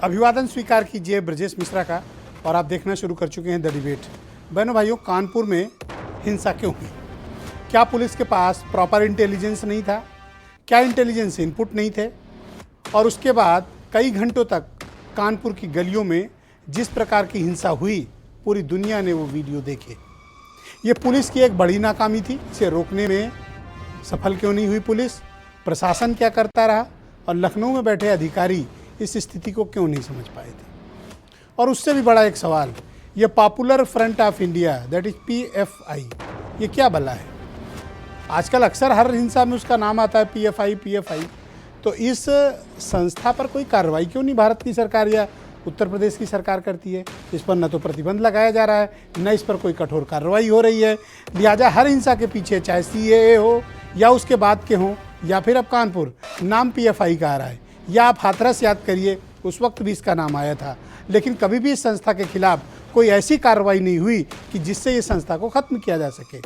अभिवादन स्वीकार कीजिए ब्रजेश मिश्रा का। और आप देखना शुरू कर चुके हैं द डिबेट। बहनों भाइयों, कानपुर में हिंसा क्यों हुई? क्या पुलिस के पास प्रॉपर इंटेलिजेंस नहीं था? क्या इंटेलिजेंस इनपुट नहीं थे? और उसके बाद कई घंटों तक कानपुर की गलियों में जिस प्रकार की हिंसा हुई, पूरी दुनिया ने वो वीडियो देखे। ये पुलिस की एक बड़ी नाकामी थी। इसे रोकने में सफल क्यों नहीं हुई पुलिस? प्रशासन क्या करता रहा? और लखनऊ में बैठे अधिकारी इस स्थिति को क्यों नहीं समझ पाए थे? और उससे भी बड़ा एक सवाल, ये popular front of India that is PFI, ये क्या भला है? आजकल अक्सर हर हिंसा में उसका नाम आता है PFI। तो इस संस्था पर कोई कार्रवाई क्यों नहीं भारत की सरकार या उत्तर प्रदेश की सरकार करती है? इस पर न तो प्रतिबंध लगाया जा रहा है, न इस पर कोई कठोर कार्रवाई हो रही है। लिहाजा हर हिंसा के पीछे, चाहे CAA हो या उसके बाद के हों, या फिर अब कानपुर, नाम PFI का आ रहा है। या आप हाथरस याद करिए, उस वक्त भी इसका नाम आया था, लेकिन कभी भी इस संस्था के खिलाफ कोई ऐसी कार्रवाई नहीं हुई कि जिससे इस संस्था को खत्म किया जा सके।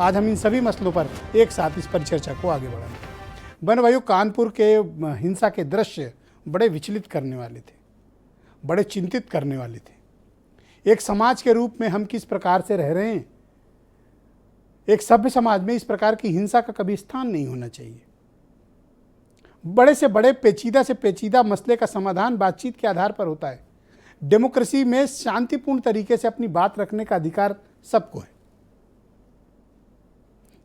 आज हम इन सभी मसलों पर एक साथ इस पर चर्चा को आगे बढ़ाएंगे। बहनों भाइयों, कानपुर के हिंसा के दृश्य बड़े विचलित करने वाले थे, बड़े चिंतित करने वाले थे। एक समाज के रूप में हम किस प्रकार से रह रहे हैं? एक सभ्य समाज में इस प्रकार की हिंसा का कभी स्थान नहीं होना चाहिए। बड़े से बड़े, पेचीदा से पेचीदा मसले का समाधान बातचीत के आधार पर होता है। डेमोक्रेसी में शांतिपूर्ण तरीके से अपनी बात रखने का अधिकार सबको है,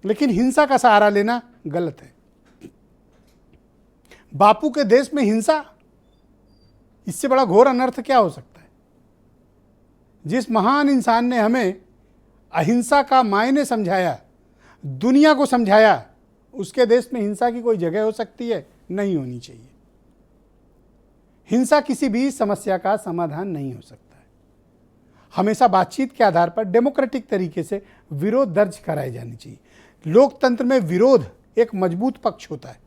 लेकिन हिंसा का सहारा लेना गलत है। बापू के देश में हिंसा, इससे बड़ा घोर अनर्थ क्या हो सकता है? जिस महान इंसान ने हमें अहिंसा का मायने समझाया, दुनिया को समझाया, उसके देश में हिंसा की कोई जगह हो सकती है? नहीं होनी चाहिए। हिंसा किसी भी समस्या का समाधान नहीं हो सकता है। हमेशा बातचीत के आधार पर डेमोक्रेटिक तरीके से विरोध दर्ज कराए जाने चाहिए। लोकतंत्र में विरोध एक मजबूत पक्ष होता है।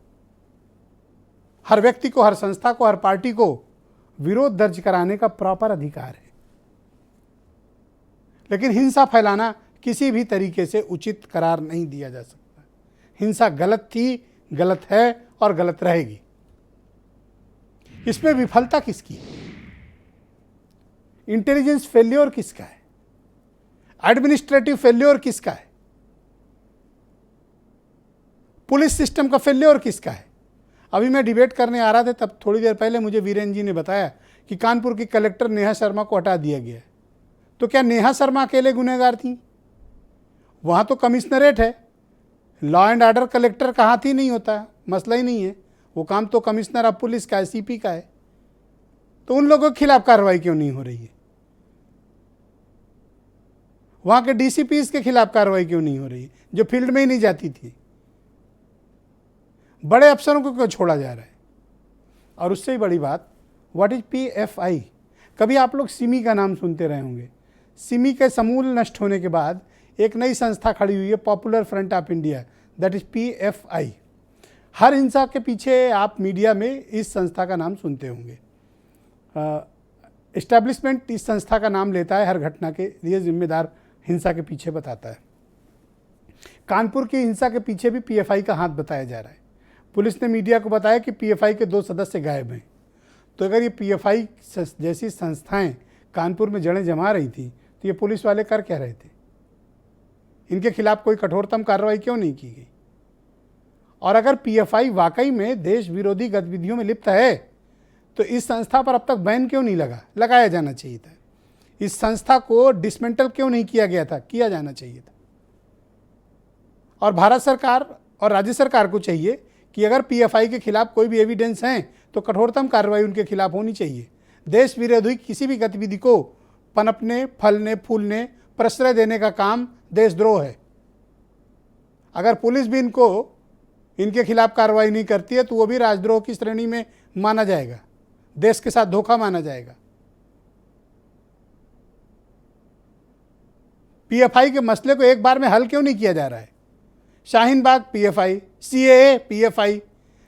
हर व्यक्ति को, हर संस्था को, हर पार्टी को विरोध दर्ज कराने का प्रॉपर अधिकार है। लेकिन हिंसा फैलाना किसी भी तरीके से उचित करार नहीं दिया जा सकता। हिंसा गलत थी, गलत है और गलत रहेगी। इसमें विफलता किसकी है? इंटेलिजेंस फेल्योर किसका है? एडमिनिस्ट्रेटिव फेल्योर किसका है? पुलिस सिस्टम का फेल्योर किसका है? अभी मैं डिबेट करने आ रहा था, तब थोड़ी देर पहले मुझे वीरेन जी ने बताया कि कानपुर की कलेक्टर नेहा शर्मा को हटा दिया गया है। तो क्या नेहा शर्मा अकेले गुनहगार थी? वहां तो कमिश्नरेट है, लॉ एंड ऑर्डर कलेक्टर का हाथ ही नहीं होता, मसला ही नहीं है। वो काम तो कमिश्नर ऑफ पुलिस का है, CP का है। तो उन लोगों के खिलाफ कार्रवाई क्यों नहीं हो रही है? वहां के DCPs के खिलाफ कार्रवाई क्यों नहीं हो रही है, जो फील्ड में ही नहीं जाती थी? बड़े अफसरों को क्यों छोड़ा जा रहा है? और उससे ही बड़ी बात, व्हाट इज PFI? कभी आप लोग सिमी का नाम सुनते रहे होंगे। सिमी के समूल नष्ट होने के बाद एक नई संस्था खड़ी हुई है, popular front of India, that is PFI। हर हिंसा के पीछे आप मीडिया में इस संस्था का नाम सुनते होंगे। एस्टैब्लिशमेंट इस संस्था का नाम लेता है, हर घटना के लिए जिम्मेदार हिंसा के पीछे बताता है। कानपुर की हिंसा के पीछे भी PFI का हाथ बताया जा रहा है। पुलिस ने मीडिया को बताया कि PFI के 2 सदस्य गायब हैं। तो अगर ये PFI जैसी संस्थाएं कानपुर में जड़ें जमा रही थी, तो ये पुलिस वाले कर क्या रहे थे? इनके खिलाफ कोई कठोरतम कार्रवाई क्यों नहीं की गई? और अगर PFI वाकई में देश विरोधी गतिविधियों में लिप्त है, तो इस संस्था पर अब तक बैन क्यों नहीं लगाया जाना चाहिए था? इस संस्था को डिसमेंटल क्यों नहीं किया गया था? किया जाना चाहिए था। और भारत सरकार और राज्य सरकार को चाहिए कि अगर PFI के खिलाफ कोई भी एविडेंस हैं, तो कठोरतम कार्रवाई उनके खिलाफ होनी चाहिए। देश विरोधी किसी भी गतिविधि को पनपने, फलने, फूलने, प्रश्रय देने का काम देशद्रोह है। अगर पुलिस भी इनके खिलाफ कार्रवाई नहीं करती है, तो वो भी राजद्रोह की श्रेणी में माना जाएगा, देश के साथ धोखा माना जाएगा। PFI के मसले को एक बार में हल क्यों नहीं किया जा रहा है? Shaheen Bagh PFI, CAA PFI,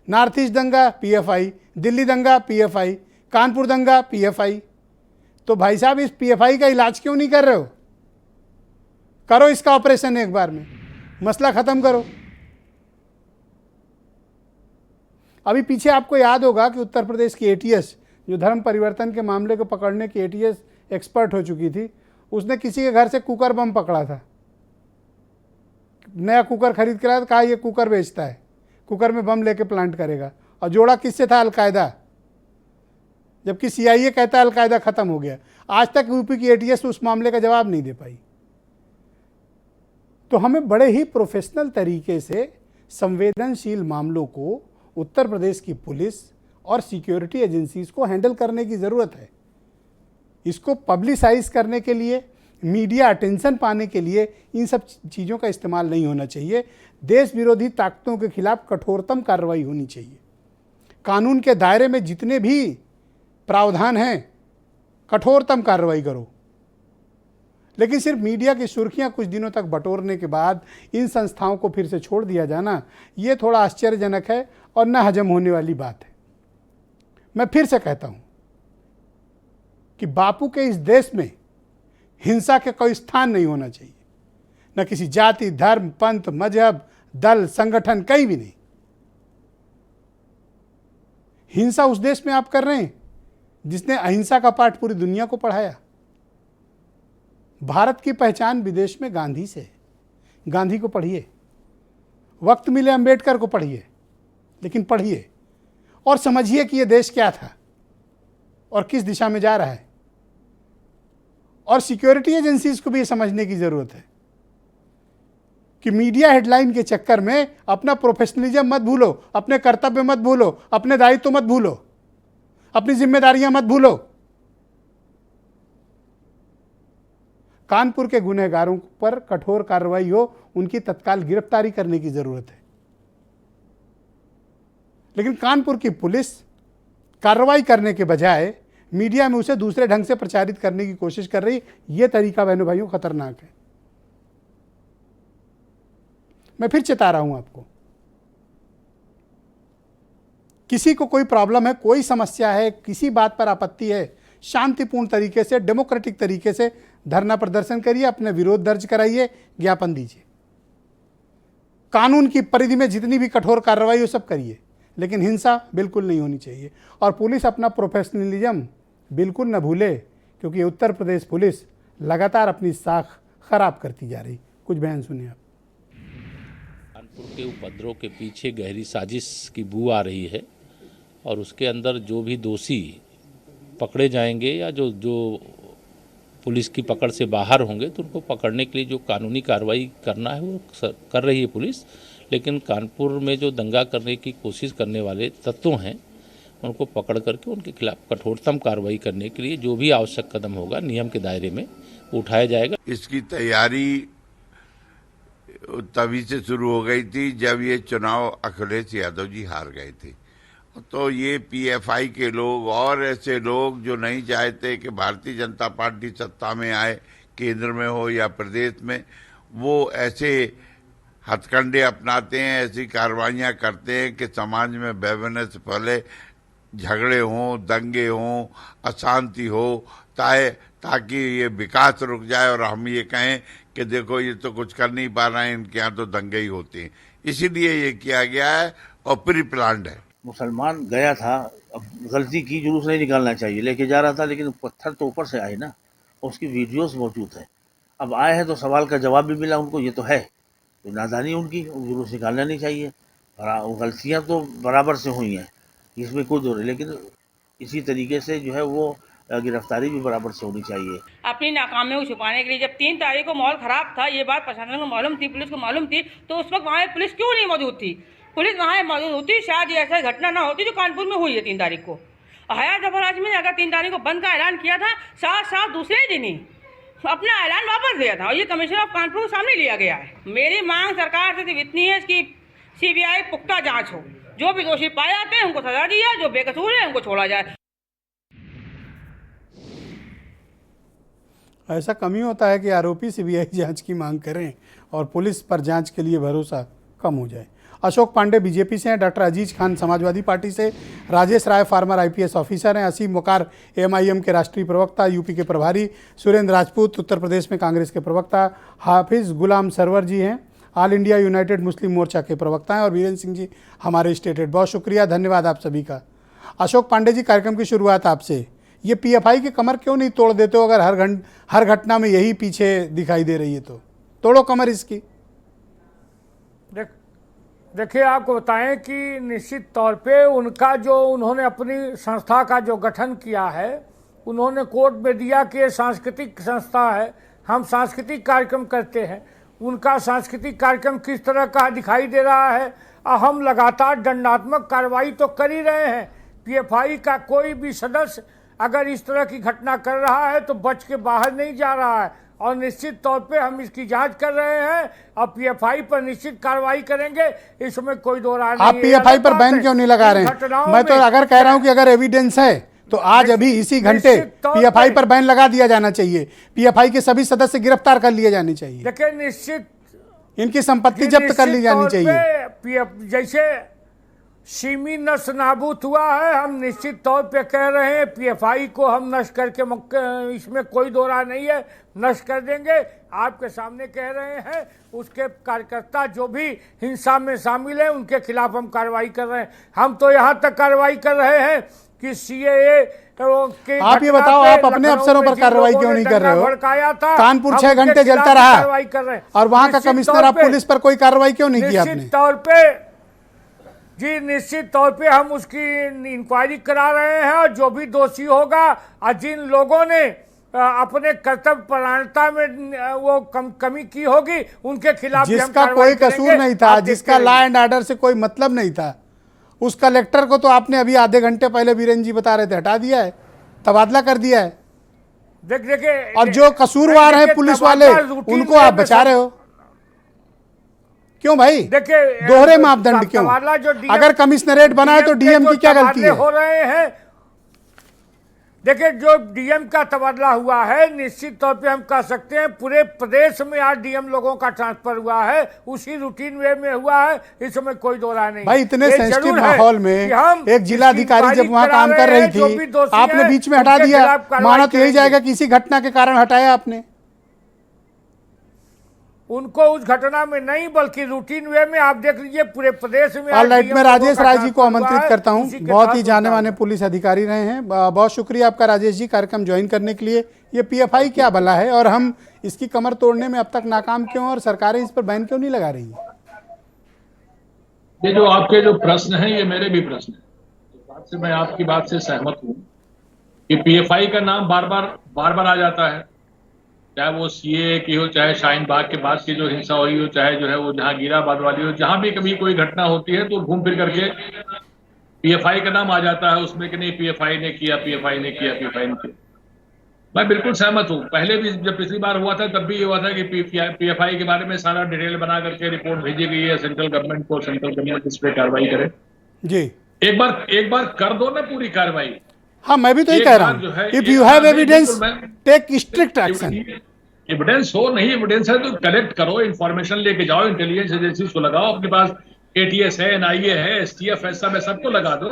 north east दंगा PFI, दिल्ली दंगा PFI, कानपुर दंगा PFI। तो भाई साहब, इस PFI का इलाज क्यों नहीं कर रहे हो? करो इसका ऑपरेशन एक बार में, मसला खत्म करो। अभी पीछे आपको याद होगा कि उत्तर प्रदेश की ATS जो धर्म परिवर्तन के मामले को पकड़ने की एटीएस एक्सपर्ट हो चुकी थी, उसने किसी के घर से कुकर बम पकड़ा था। नया कुकर खरीद कर आया, कहा ये कुकर बेचता है, कुकर में बम लेके प्लांट करेगा, और जोड़ा किससे था? अलकायदा। जबकि सीआईए कहता है अलकायदा खत्म हो गया। आज तक यूपी की एटीएस उस मामले का जवाब नहीं दे पाई। तो हमें बड़े ही प्रोफेशनल तरीके से संवेदनशील मामलों को उत्तर प्रदेश की पुलिस और सिक्योरिटी एजेंसीज को हैंडल करने की ज़रूरत है। इसको पब्लिसाइज करने के लिए, मीडिया अटेंशन पाने के लिए इन सब चीज़ों का इस्तेमाल नहीं होना चाहिए। देश विरोधी ताकतों के खिलाफ कठोरतम कार्रवाई होनी चाहिए। कानून के दायरे में जितने भी प्रावधान हैं, कठोरतम कार्रवाई करो। लेकिन सिर्फ मीडिया की सुर्खियां कुछ दिनों तक बटोरने के बाद इन संस्थाओं को फिर से छोड़ दिया जाना, ये थोड़ा आश्चर्यजनक है और न हजम होने वाली बात है। मैं फिर से कहता हूं कि बापू के इस देश में हिंसा के कोई स्थान नहीं होना चाहिए, न किसी जाति, धर्म, पंथ, मजहब, दल, संगठन, कहीं भी नहीं। हिंसा उस देश में आप कर रहे हैं जिसने अहिंसा का पाठ पूरी दुनिया को पढ़ाया। भारत की पहचान विदेश में गांधी से है। गांधी को पढ़िए, वक्त मिले अंबेडकर को पढ़िए, लेकिन पढ़िए और समझिए कि यह देश क्या था और किस दिशा में जा रहा है। और सिक्योरिटी एजेंसीज को भी यह समझने की जरूरत है कि मीडिया हेडलाइन के चक्कर में अपना प्रोफेशनलिज्म मत भूलो, अपने कर्तव्य मत भूलो, अपने दायित्व मत भूलो, अपनी जिम्मेदारियां मत भूलो। कानपुर के गुनहगारों पर कठोर कार्रवाई हो, उनकी तत्काल गिरफ्तारी करने की जरूरत है। लेकिन कानपुर की पुलिस कार्रवाई करने के बजाय मीडिया में उसे दूसरे ढंग से प्रचारित करने की कोशिश कर रही। यह तरीका बहनों भाइयों खतरनाक है। मैं फिर चेता रहा हूं आपको, किसी को कोई प्रॉब्लम है, कोई समस्या है, किसी बात पर आपत्ति है, शांतिपूर्ण तरीके से, डेमोक्रेटिक तरीके से धरना प्रदर्शन करिए, अपने विरोध दर्ज कराइए, ज्ञापन दीजिए। कानून की परिधि में जितनी भी कठोर कार्रवाई हो सब करिए, लेकिन हिंसा बिल्कुल नहीं होनी चाहिए। और पुलिस अपना प्रोफेशनलिज्म बिल्कुल न भूले, क्योंकि उत्तर प्रदेश पुलिस लगातार अपनी साख खराब करती जा रही। कुछ बयान सुनिए आप। कानपुर के उपद्रव के पीछे गहरी साजिश की बू आ रही है और उसके अंदर जो भी दोषी पकड़े जाएंगे या जो पुलिस की पकड़ से बाहर होंगे तो उनको पकड़ने के लिए जो कानूनी कार्रवाई करना है वो कर रही है पुलिस। लेकिन कानपुर में जो दंगा करने की कोशिश करने वाले तत्व हैं उनको पकड़ करके उनके खिलाफ कठोरतम कार्रवाई करने के लिए जो भी आवश्यक कदम होगा नियम के दायरे में उठाया जाएगा। इसकी तैयारी तभी से शुरू हो गई थी जब ये चुनाव अखिलेश यादव जी हार गए थे। तो ये पीएफआई के लोग और ऐसे लोग जो नहीं चाहते कि भारतीय जनता पार्टी सत्ता में आए, केंद्र में हो या प्रदेश में, वो ऐसे हथकंडे अपनाते हैं, ऐसी कार्रवाइयां करते हैं कि समाज में वैमनस्य फैले, झगड़े हों, दंगे हों, अशांति हो, ताकि ये विकास रुक जाए और हम ये कहें कि देखो ये तो कुछ कर नहीं पा रहे हैं, इनके यहाँ तो दंगे ही होते हैं। इसीलिए ये किया गया है और प्री प्लान्ड है। मुसलमान गया था, अब गलती की, जुलूस नहीं निकालना चाहिए, लेके जा रहा था, लेकिन पत्थर तो ऊपर से आए ना, उसकी वीडियोस मौजूद है। अब आए हैं तो सवाल का जवाब भी मिला उनको, ये तो है, तो नादानी उनकी, जुलूस निकालना नहीं चाहिए। गलतियां तो बराबर से हुई हैं, इसमें कोई दो नहीं, लेकिन इसी तरीके से जो है वो गिरफ्तारी भी बराबर से होनी चाहिए। अपनी नाकामियों को छुपाने के लिए जब 3 तारीख को माहौल खराब था, ये बात प्रशासन को मालूम थी, पुलिस को मालूम थी, तो उस वक्त वहाँ पुलिस क्यों नहीं मौजूद थी? पुलिस वहाँ मौजूद होती, शायद ये ऐसा घटना ना होती जो कानपुर में हुई है 3 तारीख को। हयात जफर आजमी ने अगर 3 तारीख को बंद का ऐलान किया था, साथ दूसरे दिन ही अपना ऐलान वापस दिया था और ये कमिश्नर ऑफ कानपुर के सामने लिया गया है। मेरी मांग सरकार से सिर्फ इतनी है कि सीबीआई पुख्ता जांच हो, जो भी दोषी पाए जाते हैं उनको सजा दी जाए, जो बेकसूर है उनको छोड़ा जाए। ऐसा कम ही होता है कि आरोपी सीबीआई जांच की मांग करें और पुलिस पर जांच के लिए भरोसा कम हो जाए। अशोक पांडे बीजेपी से हैं, डॉक्टर अजीज खान समाजवादी पार्टी से, राजेश राय फार्मर आईपीएस ऑफिसर हैं, असीम वकार एमआईएम के राष्ट्रीय प्रवक्ता, यूपी के प्रभारी, सुरेंद्र राजपूत उत्तर प्रदेश में कांग्रेस के प्रवक्ता, हाफिज गुलाम सरवर जी हैं, ऑल इंडिया यूनाइटेड मुस्लिम मोर्चा के प्रवक्ता हैं, और वीरेंद्र सिंह जी हमारे स्टेट हेड। बहुत शुक्रिया, धन्यवाद आप सभी का। अशोक पांडे जी, कार्यक्रम की शुरुआत आपसे, ये पीएफआई की कमर क्यों नहीं तोड़ देते हो? अगर हर घटना में यही पीछे दिखाई दे रही है तो तोड़ो कमर इसकी। देखिए, आपको बताएं कि निश्चित तौर पे उनका जो उन्होंने अपनी संस्था का जो गठन किया है, उन्होंने कोर्ट में दिया कि ये सांस्कृतिक संस्था है, हम सांस्कृतिक कार्यक्रम करते हैं। उनका सांस्कृतिक कार्यक्रम किस तरह का दिखाई दे रहा है? हम लगातार दंडात्मक कार्रवाई तो कर ही रहे हैं। पीएफआई का कोई भी सदस्य अगर इस तरह की घटना कर रहा है तो बच के बाहर नहीं जा रहा है, और निश्चित तौर पे हम इसकी जांच कर रहे हैं और पीएफआई पर निश्चित कार्रवाई करेंगे, इसमें कोई दो राय नहीं। आप पीएफआई पर बैन क्यों नहीं लगा रहे हैं? मैं तो अगर कह रहा हूं कि अगर एविडेंस है तो आज अभी इसी घंटे पीएफआई पर बैन लगा दिया जाना चाहिए, पीएफआई के सभी सदस्य गिरफ्तार कर लिए जाने चाहिए, देखिए निश्चित इनकी संपत्ति जब्त कर ली जानी चाहिए। जैसे सीमी नष्ट नाबूद हुआ है, हम निश्चित तौर पे कह रहे हैं पीएफआई को हम नष्ट करके, इसमें कोई दो राय नहीं है, नष्ट कर देंगे। आपके सामने कह रहे हैं उसके कार्यकर्ता जो भी हिंसा में शामिल हैं उनके खिलाफ हम कार्रवाई कर रहे हैं। हम तो यहाँ तक कार्रवाई कर रहे हैं कि सीएए के, आप ये बताओ, आप अपने अफसरों पर कार्रवाई क्यों नहीं कर रहे हो? कानपुर 6 घंटे जलता रहा और वहां का कमिश्नर आप पुलिस पर कोई कार्रवाई क्यों नहीं की आपने? निश्चित तौर पे जी, निश्चित तौर पे हम उसकी इंक्वायरी करा रहे हैं, और जो भी दोषी होगा और जिन लोगों ने अपने कर्तव्य परायणता में वो कमी की होगी उनके खिलाफ जिसका कोई कसूर नहीं था, जिसका लॉ एंड ऑर्डर से कोई मतलब नहीं था, उस कलेक्टर को तो आपने अभी आधे घंटे पहले वीरेंद्र जी बता रहे थे हटा दिया है, तबादला कर दिया है। देखिए, और जो कसूरवार है पुलिस वाले उनको आप बचा रहे हो क्यों भाई? देखिए, दोहरे मापदंड क्यों? अगर कमिश्नरेट बना है तो डीएम की क्या गलती है? हो रहे हैं। देखिए, जो डीएम का तबादला हुआ है, निश्चित तौर पे हम कह सकते हैं पूरे प्रदेश में आज डीएम लोगों का ट्रांसफर हुआ है, उसी रूटीन वे में हुआ है, इसमें कोई दो राय नहीं। भाई इतने सेंसिटिव माहौल में एक जिलाधिकारी जब वहां काम कर रही थी, आपने बीच में हटा दिया, माना तो यही जाएगा कि इसी घटना के कारण हटाया आपने उनको। उस घटना में नहीं बल्कि रूटीन वे में आप देख लीजिए पूरे प्रदेश में। ऑलराइट, मैं राजेश राय जी को आमंत्रित करता हूं, बहुत ही जाने माने पुलिस अधिकारी रहे हैं। बहुत शुक्रिया आपका राजेश जी कार्यक्रम ज्वाइन करने के लिए। ये पीएफआई क्या भला है और हम इसकी कमर तोड़ने में अब तक नाकाम क्यों, और सरकारें इस पर बैन क्यों नहीं लगा रही? ये जो आपके जो प्रश्न हैं ये मेरे भी प्रश्न हैं। इस बात से मैं आपकी बात से सहमत हूँ कि पीएफआई का नाम बार बार आ जाता है, चाहे वो सीए की हो, चाहे शाहीन बाग के बाद की जो हिंसा हुई हो, चाहे जो है वो जहांगीराबाद वाली हो, जहां भी कभी कोई घटना होती है तो घूम फिर करके पीएफआई का नाम आ जाता है उसमें कि नहीं पीएफआई ने किया, पीएफआई ने किया, पीएफआई ने किया। मैं बिल्कुल सहमत हूँ। पहले भी जब पिछली बार हुआ था तब भी ये हुआ था कि पीएफआई के बारे में सारा डिटेल बना करके रिपोर्ट भेजी गई है सेंट्रल गवर्नमेंट को, सेंट्रल गवर्नमेंट इस पर कार्रवाई करे जी। एक बार कर दो ना पूरी कार्रवाई। हाँ, मैं भी तो ये कह रहा हूँ, if you have evidence take strict action. Evidence हो, नहीं एविडेंस है तो कलेक्ट करो, इंफॉर्मेशन लेके जाओ, इंटेलिजेंस एजेंसीज को लगाओ, अपने पास एटीएस है, एनआईए है, एसटीएफ है, सब है, सबको लगा दो।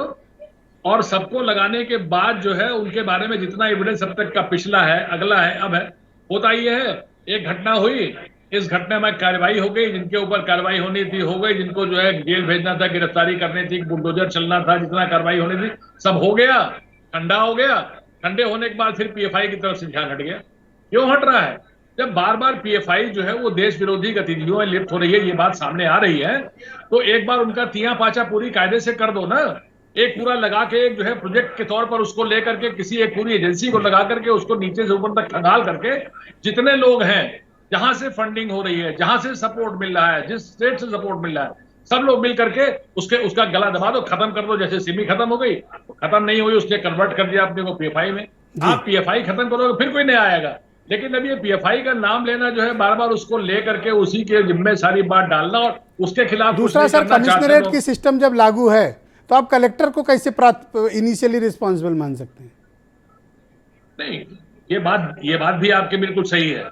और सबको लगाने के बाद जो है उनके बारे में जितना एविडेंस अब तक का पिछला है, अगला है, अब है, होता ये है एक घटना हुई, इस घटना में कार्रवाई हो गई, जिनके ऊपर कार्रवाई होनी थी हो गई, जिनको जो है जेल भेजना था, गिरफ्तारी करनी थी, बुलडोजर चलना था, जितना कार्रवाई होनी थी सब हो गया, ठंडा हो गया। ठंडे होने के बाद फिर पीएफआई की तरफ से ध्यान हट गया। क्यों हट रहा है? जब बार बार पीएफआई जो है वो देश विरोधी गतिविधियों में लिप्त हो रही है, ये बात सामने आ रही है, तो एक बार उनका तिया पाचा पूरी कायदे से कर दो ना। एक पूरा लगा के एक जो है प्रोजेक्ट के तौर पर उसको लेकर के किसी एक पूरी एजेंसी को लगा करके उसको नीचे से ऊपर तक खंगाल करके जितने लोग हैं, जहां से फंडिंग हो रही है, जहां से सपोर्ट मिल रहा है, जिस स्टेट से सपोर्ट मिल रहा है, सब लोग मिल करके उसका गला दबा दो, खत्म कर दो। जैसे सिमी खत्म हो गई, खत्म नहीं हुई, उसने कन्वर्ट कर दिया अपने को पीएफआई में। आप पीएफआई खत्म करोगे फिर कोई नहीं आएगा। लेकिन अब ये पीएफआई का नाम लेना जो है बार बार उसको लेकर के उसी के जिम्मे सारी बात डालना और उसके खिलाफ दूसरा सर, कमिश्नरेट की सिस्टम जब लागू है तो आप कलेक्टर को कैसे इनिशियली रिस्पॉन्सिबल मान सकते हैं? नहीं, ये बात भी आपके बिल्कुल सही है।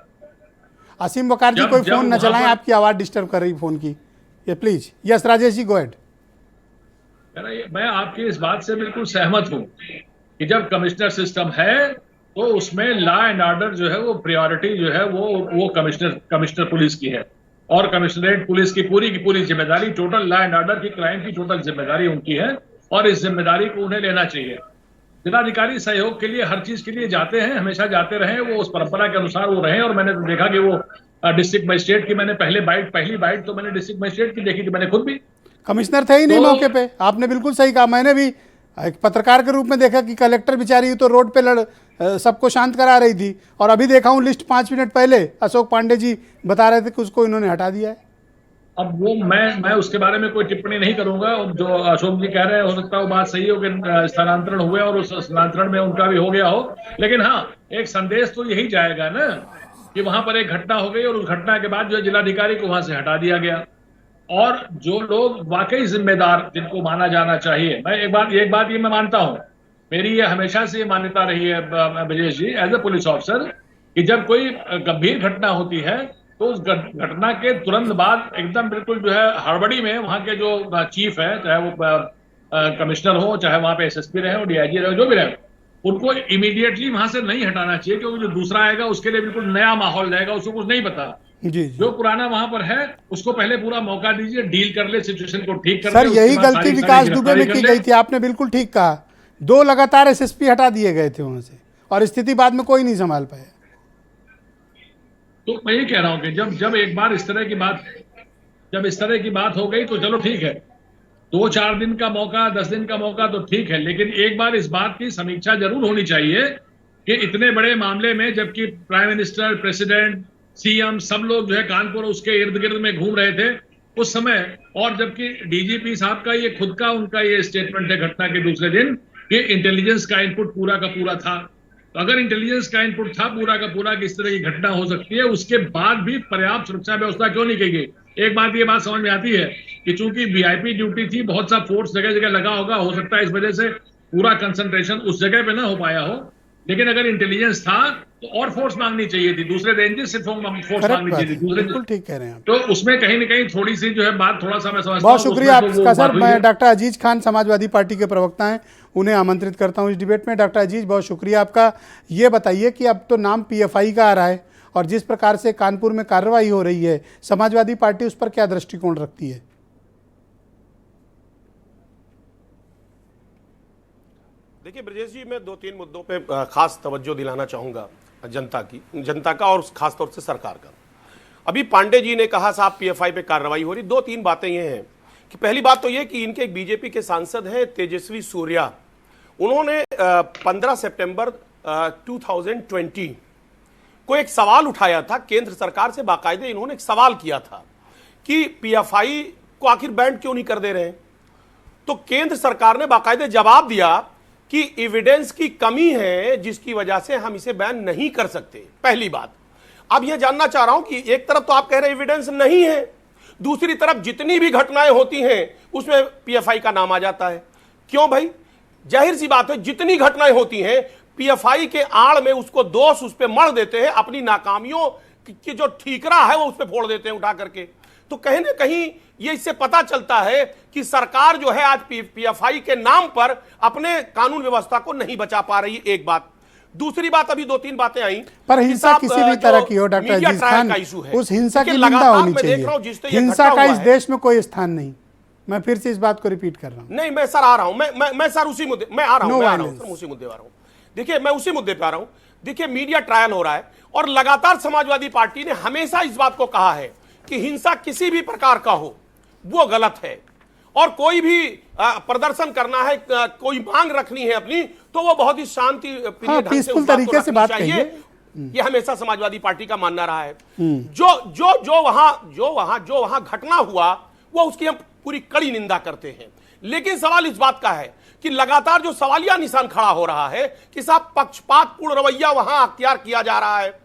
असीम वकार जी, कोई फोन न चलाएं, आपकी आवाज डिस्टर्ब कर रही फोन की, ये please. Yes Rajesh ji, go ahead. मैं आपकी इस बात से बिल्कुल सहमत हूं कि जब कमिश्नर सिस्टम है तो उसमें लॉ एंड ऑर्डर जो है वो प्रायोरिटी जो है वो कमिश्नर पुलिस की है, और कमिश्नरेट पुलिस की पूरी जिम्मेदारी, टोटल लॉ एंड ऑर्डर की, क्राइम की टोटल जिम्मेदारी उनकी है। और इस जिम्मेदारी को उन्हें लेना चाहिए। जिलाधिकारी सहयोग के लिए हर चीज के लिए जाते हैं, हमेशा जाते रहे, वो उस परंपरा के अनुसार वो रहे। और मैंने तो देखा कि वो डिस्ट्रिक्ट मजिस्ट्रेट की मैंने पहली बाइट तो मैंने डिस्ट्रिक्ट मजिस्ट्रेट की देखी थी, मैंने खुद भी। कमिश्नर थे ही नहीं मौके पे, आपने बिल्कुल सही कहा। मैंने भी एक पत्रकार के रूप में देखा कि कलेक्टर बेचारी तो रोड पे सबको शांत करा रही थी, और अभी देखा हूँ लिस्ट 5 मिनट पहले अशोक पांडे जी बता रहे थे कि उसको इन्होंने हटा दिया है। अब वो मैं उसके बारे में कोई टिप्पणी नहीं करूंगा। जो अशोक जी कह रहे हैं, हो सकता है वो बात सही हो कि स्थानांतरण हुए और उस स्थानांतरण में उनका भी हो गया हो, लेकिन हाँ, एक संदेश तो यही जाएगा ना कि वहां पर एक घटना हो गई और उस घटना के बाद जो जिलाधिकारी को वहां से हटा दिया गया। और जो लोग वाकई जिम्मेदार, जिनको माना जाना चाहिए, मैं एक बात ये मैं मानता हूं, मेरी ये हमेशा से ये मान्यता रही है ब्रजेश जी, एज ए पुलिस ऑफिसर, कि जब कोई गंभीर घटना होती है तो उस घटना के तुरंत बाद एकदम बिल्कुल जो है हड़बड़ी में वहां के जो चीफ है, चाहे वो कमिश्नर हो, चाहे वहां पे एसएसपी रहे हो, डीआईजी रहे, जो भी रहे, उनको इमीडिएटली वहां से नहीं हटाना चाहिए, क्योंकि जो दूसरा आएगा उसके लिए बिल्कुल नया माहौल रहेगा, उसको कुछ नहीं पता। जी जो पुराना वहां पर है उसको पहले पूरा मौका दीजिए, डील कर ले, सिचुएशन को ठीक कर ले। सर, यही गलती विकास दुबे में की गई थी, आपने बिल्कुल ठीक कहा। 2 लगातार एसएसपी हटा दिए गए थे वहां से, और स्थिति बाद में कोई नहीं संभाल पाया। तो मैं ये कह रहा हूं कि जब एक बार इस तरह की बात हो गई तो चलो ठीक है, 2-4 दिन का मौका, 10 दिन का मौका तो ठीक है, लेकिन एक बार इस बात की समीक्षा जरूर होनी चाहिए कि इतने बड़े मामले में, जबकि प्राइम मिनिस्टर, प्रेसिडेंट, सीएम सब लोग जो है कानपुर उसके इर्द गिर्द में घूम रहे थे उस समय, और जबकि डीजीपी साहब का ये खुद का उनका ये स्टेटमेंट है घटना के दूसरे दिन कि इंटेलिजेंस का इनपुट पूरा का पूरा था। तो अगर इंटेलिजेंस का इनपुट था पूरा का पूरा कि इस तरह की घटना हो सकती है, उसके बाद भी पर्याप्त सुरक्षा व्यवस्था क्यों नहीं की गई? एक बात ये बात समझ में आती है कि चूंकि वीआईपी ड्यूटी थी, बहुत सा फोर्स जगह जगह लगा होगा, हो सकता है इस वजह से पूरा कंसंट्रेशन उस जगह पे ना हो पाया हो, लेकिन अगर इंटेलिजेंस था तो और फोर्स मांगनी चाहिए थी, दूसरे रेंजेस से फोर्स मांगनी चाहिए थी, बिल्कुल ठीक कह रहे हैं आप। तो उसमें कहीं ना कहीं थोड़ी सी जो है बात, थोड़ा सा मैं समझता हूं। बहुत शुक्रिया आपका सर। मैं डॉक्टर अजीज खान, समाजवादी पार्टी के प्रवक्ता हैं, उन्हें आमंत्रित करता हूं इस डिबेट में। डॉक्टर अजीज, बहुत शुक्रिया आपका। ये बताइए कि अब तो नाम पीएफआई का आ रहा है, और जिस प्रकार से कानपुर में कार्रवाई हो रही है, समाजवादी पार्टी उस पर क्या दृष्टिकोण रखती है? देखिए ब्रजेश जी, मैं 2-3 मुद्दों पे खास तवज्जो दिलाना चाहूँगा जनता का और खासतौर से सरकार का। अभी पांडे जी ने कहा साहब पीएफआई पे कार्रवाई हो रही, 2-3 बातें ये हैं कि पहली बात तो ये कि इनके एक बीजेपी के सांसद हैं तेजस्वी सूर्या, उन्होंने 15 सितंबर 2020 को एक सवाल उठाया था केंद्र सरकार से, बाकायदे इन्होंने एक सवाल किया था कि पीएफआई को आखिर बैंड क्यों नहीं कर दे रहे हैं। तो केंद्र सरकार ने बाकायदे जवाब दिया कि एविडेंस की कमी है जिसकी वजह से हम इसे बैन नहीं कर सकते, पहली बात। अब यह जानना चाह रहा हूं कि एक तरफ तो आप कह रहे हैं एविडेंस नहीं है, दूसरी तरफ जितनी भी घटनाएं होती हैं उसमें पीएफआई का नाम आ जाता है। क्यों भाई? जाहिर सी बात है, जितनी घटनाएं होती हैं पीएफआई के आड़ में उसको दोष उस पर मढ़ देते हैं, अपनी नाकामियों की जो ठीकरा है वो उस पर फोड़ देते हैं उठा करके। तो कहीं ना कहीं ये इससे पता चलता है कि सरकार जो है आज पीएफआई के नाम पर अपने कानून व्यवस्था को नहीं बचा पा रही, एक बात। दूसरी बात, अभी 2-3 बातें आई, पर हिंसा किसी भी तरह की हो डॉक्टर अजीज खान, उस हिंसा की निंदा होनी चाहिए। हिंसा का इस देश में कोई स्थान नहीं। मैं फिर से इस बात को रिपीट कर रहा हूं। नहीं, मैं सर आ रहा हूं, मैं सर उसी मुद्दे में आ रहा हूं, उसी मुद्दे पर आ रहा हूं। देखिए, मैं उसी मुद्दे पे आ रहा हूं। देखिए, मीडिया ट्रायल हो रहा है और लगातार समाजवादी पार्टी ने हमेशा इस बात को कहा है कि हिंसा किसी भी प्रकार का हो वो गलत है, और कोई भी प्रदर्शन करना है, कोई मांग रखनी है अपनी, तो वो बहुत ही शांति पीसफुल तरीके से बात करिए। ये हमेशा समाजवादी पार्टी का मानना रहा है। जो वहां घटना हुआ वो उसकी हम पूरी कड़ी निंदा करते हैं, लेकिन सवाल इस बात का है कि लगातार जो सवालिया निशान खड़ा हो रहा है कि साहब पक्षपातपूर्ण रवैया वहां अख्तियार किया जा रहा है।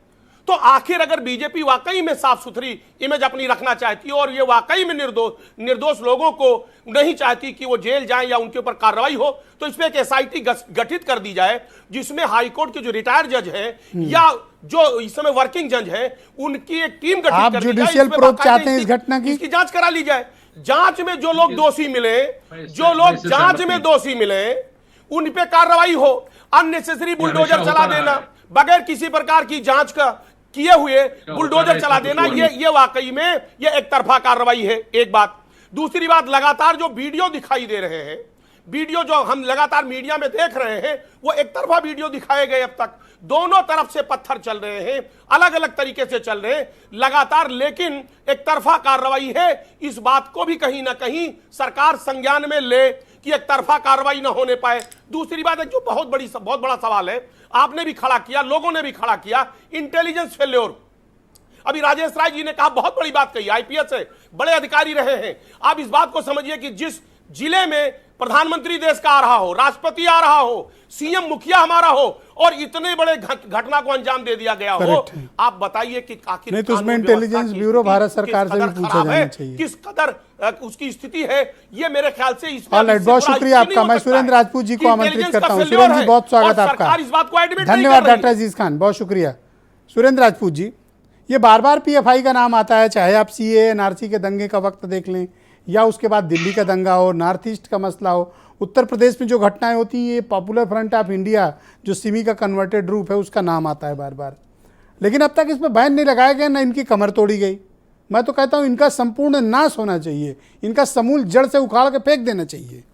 तो आखिर अगर बीजेपी वाकई में साफ सुथरी इमेज अपनी रखना चाहती है और ये वाकई में निर्दोष लोगों को नहीं चाहती कि वो जेल जाएं या उनके ऊपर कार्रवाई हो, तो इसमें एक एसआईटी गठित कर दी जाए जिसमें हाईकोर्ट के जो रिटायर्ड जज हैं या जो इस समय वर्किंग जज हैं उनकी एक टीम गठित कर दी जाए। जुडिशियल प्रोब चाहते हैं इस घटना की? इसकी जांच करा ली जाए। जांच में जो लोग दोषी मिले उन पे कार्रवाई हो। अननेसेसरी बुलडोजर चला देना, बगैर किसी प्रकार की जांच का किए हुए बुलडोजर चला देना, ये वाकई में ये एक तरफा कार्रवाई है, एक बात। दूसरी बात, लगातार जो वीडियो दिखाई दे रहे हैं, वीडियो जो हम लगातार मीडिया में देख रहे हैं वो एक तरफा वीडियो दिखाए गए। अब तक दोनों तरफ से पत्थर चल रहे हैं, अलग अलग तरीके से चल रहे हैं लगातार, लेकिन एक तरफा कार्रवाई है। इस बात को भी कहीं ना कहीं सरकार संज्ञान में ले कि एक तरफा कार्रवाई ना होने पाए। दूसरी बात है जो बहुत बड़ा सवाल है, आपने भी खड़ा किया, लोगों ने भी खड़ा किया, इंटेलिजेंस फेल्योर। अभी राजेश राय जी ने कहा, बहुत बड़ी बात कही, आईपीएस है, बड़े अधिकारी रहे हैं। आप इस बात को समझिए कि जिस जिले में प्रधानमंत्री देश का आ रहा हो, राष्ट्रपति आ रहा हो, सीएम मुखिया हमारा हो और इतने बड़े घटना को अंजाम दे दिया गया हो, आप बताइए कि आखिर नहीं तो उसमें इंटेलिजेंस ब्यूरो भारत सरकार से भी पूछा जाना चाहिए, किस कदर उसकी स्थिति है। ये मेरे ख्याल से इस बहुत शुक्रिया आपका। मैं सुरेंद्र राजपूत जी को आमंत्रित करता हूँ। सुरेंद्र जी बहुत स्वागत आपका, इस बात को एडमिट धन्यवाद। डॉक्टर अजीज खान बहुत शुक्रिया। सुरेंद्र राजपूत जी, ये बार बार पीएफआई का नाम आता है, चाहे आप सीए एनआरसी के दंगे का वक्त देख लें या उसके बाद दिल्ली का दंगा हो, नॉर्थ ईस्ट का मसला हो, उत्तर प्रदेश में जो घटनाएं होती हैं, ये पॉपुलर फ्रंट ऑफ इंडिया जो सिमी का कन्वर्टेड रूप है उसका नाम आता है बार बार, लेकिन अब तक इस पर बैन नहीं लगाया गया, ना इनकी कमर तोड़ी गई। मैं तो कहता हूं इनका संपूर्ण नाश होना चाहिए, इनका समूल जड़ से उखाड़ के फेंक देना चाहिए।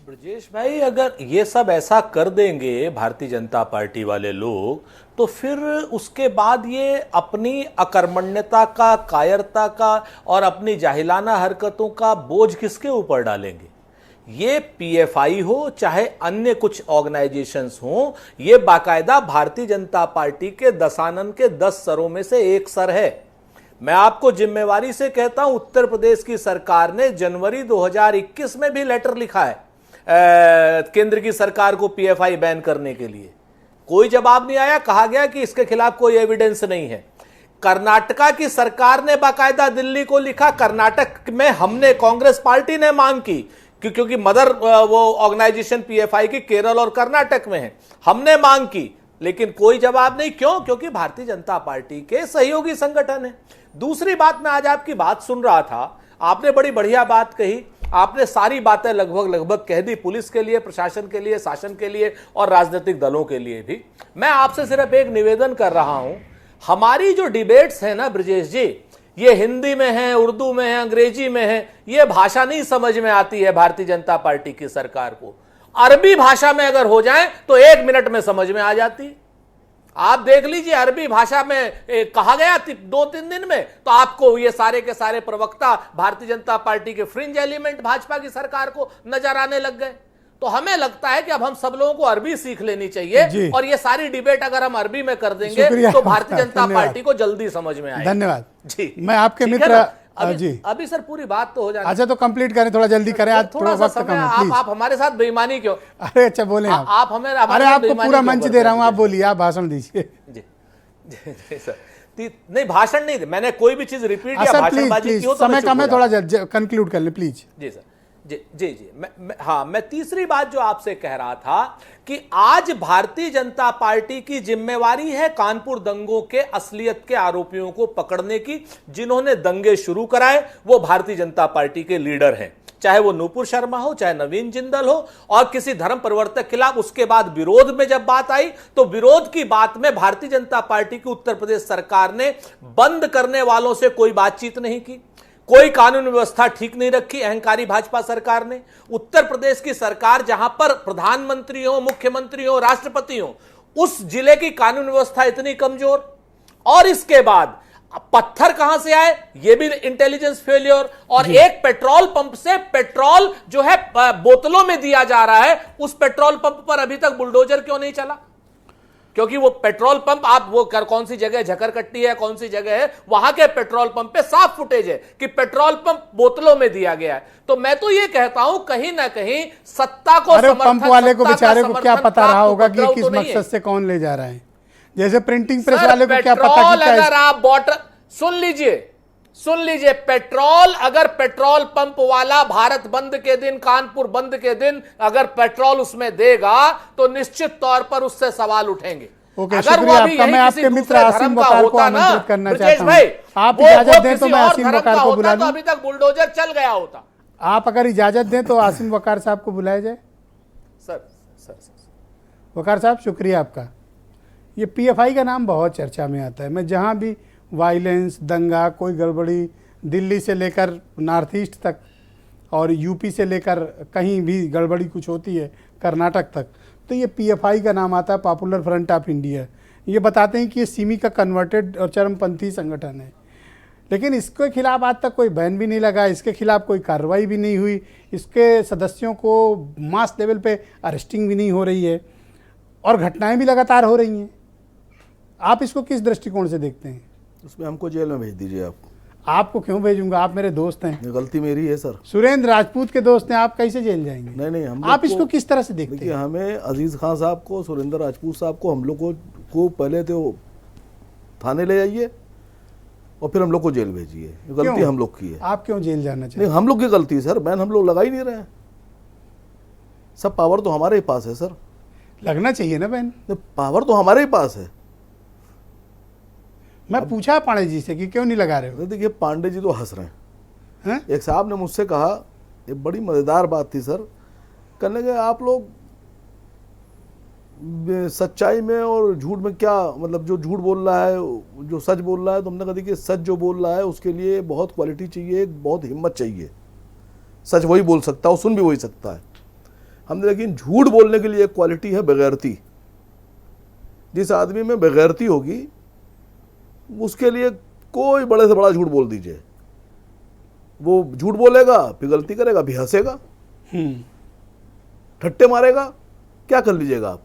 ब्रजेश भाई, अगर ये सब ऐसा कर देंगे भारतीय जनता पार्टी वाले लोग, तो फिर उसके बाद ये अपनी अकर्मण्यता का, कायरता का और अपनी जाहिलाना हरकतों का बोझ किसके ऊपर डालेंगे? ये पीएफआई हो चाहे अन्य कुछ ऑर्गेनाइजेशंस हो, ये बाकायदा भारतीय जनता पार्टी के दशानन के 10 सरों में से एक सर है। मैं आपको जिम्मेवारी से कहता हूं, उत्तर प्रदेश की सरकार ने जनवरी 2021 में भी लेटर लिखा है केंद्र की सरकार को पीएफआई बैन करने के लिए। कोई जवाब नहीं आया, कहा गया कि इसके खिलाफ कोई एविडेंस नहीं है। कर्नाटका की सरकार ने बाकायदा दिल्ली को लिखा, कर्नाटक में हमने, कांग्रेस पार्टी ने मांग की क्योंकि मदर वो ऑर्गेनाइजेशन पीएफआई की केरल और कर्नाटक में है, हमने मांग की, लेकिन कोई जवाब नहीं। क्यों? क्योंकि भारतीय जनता पार्टी के सहयोगी संगठन है। दूसरी बात, मैं आज आपकी बात सुन रहा था, आपने बड़ी बढ़िया बात कही, आपने सारी बातें लगभग कह दी, पुलिस के लिए, प्रशासन के लिए, शासन के लिए और राजनीतिक दलों के लिए भी। मैं आपसे सिर्फ एक निवेदन कर रहा हूं, हमारी जो डिबेट्स है ना ब्रजेश जी, ये हिंदी में है, उर्दू में है, अंग्रेजी में है, ये भाषा नहीं समझ में आती है भारतीय जनता पार्टी की सरकार को। अरबी भाषा में अगर हो जाए तो 1 मिनट में समझ में आ जाती। आप देख लीजिए, अरबी भाषा में कहा गया 2-3 दिन में, तो आपको ये सारे के सारे प्रवक्ता भारतीय जनता पार्टी के फ्रिंज एलिमेंट भाजपा की सरकार को नजर आने लग गए। तो हमें लगता है कि अब हम सब लोगों को अरबी सीख लेनी चाहिए और ये सारी डिबेट अगर हम अरबी में कर देंगे तो भारतीय जनता पार्टी को जल्दी समझ में आएगा। धन्यवाद जी। मैं आपके मित्र अभी सर पूरी बात तो हो जाए। अच्छा तो कंप्लीट करें, थोड़ा जल्दी करें, आज थोड़ा वक्त कम है। आप हमारे साथ बेईमानी क्यों? अरे अच्छा बोले आप हमें, अरे आपको पूरा मंच दे रहा हूं, आप बोलिए, आप भाषण दीजिए। जी सर, नहीं भाषण नहीं, मैंने कोई भी चीज रिपीट या भाषणबाजी की हो तो समय कम है, थोड़ा कंक्लूड कर ले प्लीज। जी सर, जी मैं तीसरी बात जो आपसे कह रहा था कि आज भारतीय जनता पार्टी की जिम्मेवारी है कानपुर दंगों के असलियत के आरोपियों को पकड़ने की। जिन्होंने दंगे शुरू कराए वो भारतीय जनता पार्टी के लीडर हैं, चाहे वो नूपुर शर्मा हो, चाहे नवीन जिंदल हो और किसी धर्म परिवर्तक खिलाफ। उसके बाद विरोध में जब बात आई तो विरोध की बात में भारतीय जनता पार्टी की उत्तर प्रदेश सरकार ने बंद करने वालों से कोई बातचीत नहीं की, कोई कानून व्यवस्था ठीक नहीं रखी अहंकारी भाजपा सरकार ने। उत्तर प्रदेश की सरकार जहां पर प्रधानमंत्री हो, मुख्यमंत्री हो, राष्ट्रपति हो, उस जिले की कानून व्यवस्था इतनी कमजोर, और इसके बाद पत्थर कहां से आए ये भी इंटेलिजेंस फेलियर। और एक पेट्रोल पंप से पेट्रोल जो है बोतलों में दिया जा रहा है, उस पेट्रोल पंप पर अभी तक बुलडोजर क्यों नहीं चला? क्योंकि वो पेट्रोल पंप, आप वो कौन सी जगह झकरकट्टी है, कौन सी जगह है, वहां के पेट्रोल पंप पे साफ फुटेज है कि पेट्रोल पंप बोतलों में दिया गया है। तो मैं तो ये कहता हूं कहीं ना कहीं सत्ता को, पंप वाले को बेचारे को क्या पता रहा होगा कि किस मकसद से कौन ले जा रहा है। जैसे प्रिंटिंग प्रेस वाले को क्या पता कि अगर आप बॉटल सुन लीजिए, पेट्रोल, अगर पेट्रोल पंप वाला भारत बंद के दिन, कानपुर बंद के दिन अगर पेट्रोल उसमें देगा तो निश्चित तौर पर उससे सवाल उठेंगे। अगर वो अभी मैं आपके मित्र आसिम वकार को आमंत्रित करना चाहता हूं, आप इजाजत दें तो मैं आसिम वकार को बुला लूं। अभी तक बुलडोजर चल गया होता। आप अगर इजाजत दें तो आसिम वकार साहब को बुलाया जाए। सर वकार साहब शुक्रिया आपका। ये पीएफआई का नाम बहुत चर्चा में आता है। मैं जहां भी वायलेंस, दंगा, कोई गड़बड़ी, दिल्ली से लेकर नॉर्थ ईस्ट तक, और यूपी से लेकर कहीं भी गड़बड़ी कुछ होती है कर्नाटक तक, तो ये पीएफआई का नाम आता है, पॉपुलर फ्रंट ऑफ इंडिया। ये बताते हैं कि ये सिमी का कन्वर्टेड और चरमपंथी संगठन है, लेकिन इसके खिलाफ आज तक कोई बैन भी नहीं लगा, इसके खिलाफ कोई कार्रवाई भी नहीं हुई, इसके सदस्यों को मास लेवल पे अरेस्टिंग भी नहीं हो रही है और घटनाएं भी लगातार हो रही हैं। आप इसको किस दृष्टिकोण से देखते हैं? उसमें हमको जेल में भेज दीजिए। आपको क्यों भेजूंगा? आप मेरे दोस्त हैं। ये गलती मेरी है सर। सुरेंद्र राजपूत के दोस्त हैं, आप कैसे जेल जाएंगे? नहीं हम आप इसको किस तरह से देखते देखिए, हैं? हमें अजीज खान साहब को, सुरेंद्र राजपूत साहब को, हम लोग को पहले तो थाने ले जाइए और फिर हम लोग को जेल भेजिए। ये गलती क्यों? हम लोग की है। आप क्यों जेल जाना चाहिए? नहीं, हम लोग की गलती है सर। बैन हम लोग लगा ही नहीं रहे हैं। सब पावर तो हमारे ही पास है सर। लगना चाहिए ना बैन। पावर तो हमारे ही पास है। मैं पूछा पांडे जी से कि क्यों नहीं लगा रहे हो? देखिए, पांडे जी तो हंस रहे हैं। हैं? एक साहब ने मुझसे कहा, ये बड़ी मजेदार बात थी सर, कहने लगे आप लोग सच्चाई में और झूठ में क्या मतलब, जो झूठ बोल रहा है, जो सच बोल रहा है। तो हमने कहा देखिए, सच जो बोल रहा है उसके लिए बहुत क्वालिटी चाहिए, बहुत हिम्मत चाहिए। सच वही बोल सकता है और सुन भी वही सकता है। हमने, लेकिन झूठ बोलने के लिए एक क्वालिटी है बेगैरती। जिस आदमी में बेगैरती होगी उसके लिए कोई बड़े से बड़ा झूठ बोल दीजिए, वो झूठ बोलेगा, फिर गलती करेगा, फिर हंसेगा, ठट्टे मारेगा, क्या कर लीजिएगा आप।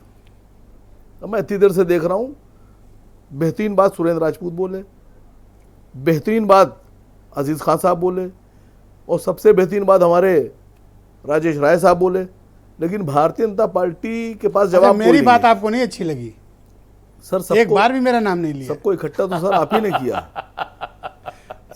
अब मैं इतनी देर से देख रहा हूं, बेहतरीन बात सुरेंद्र राजपूत बोले, बेहतरीन बात अजीज खान साहब बोले, और सबसे बेहतरीन बात हमारे राजेश राय साहब बोले, लेकिन भारतीय जनता पार्टी के पास जवाब मेरी बात आपको नहीं अच्छी लगी सर? एक बार भी मेरा नाम नहीं लिया। सबको इकट्ठा तो सर आप ही ने किया।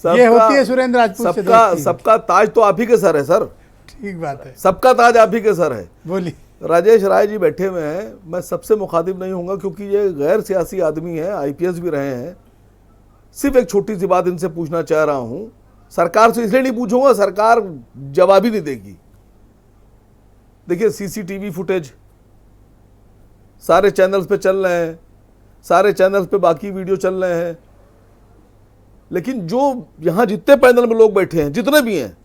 ये होती है सुरेंद्र राजपूत से दोस्ती। सबका ताज तो आप ही के सर है सर। ठीक बात है, सबका ताज आप ही के सर है। बोलिए। राजेश राय जी बैठे हुए हैं, मैं सबसे मुखातिब नहीं होऊंगा क्योंकि ये गैर सियासी आदमी है, आईपीएस भी रहे हैं। सिर्फ एक छोटी सी बात इनसे पूछना चाह रहा हूं, सरकार से इसलिए नहीं पूछूंगा, सरकार जवाब ही नहीं देगी। देखिए, सीसीटीवी फुटेज सारे चैनल्स पे चल रहे हैं, सारे चैनल्स पे बाकी वीडियो चल रहे हैं, लेकिन जो यहां जितने पैनल में लोग बैठे हैं, जितने भी हैं,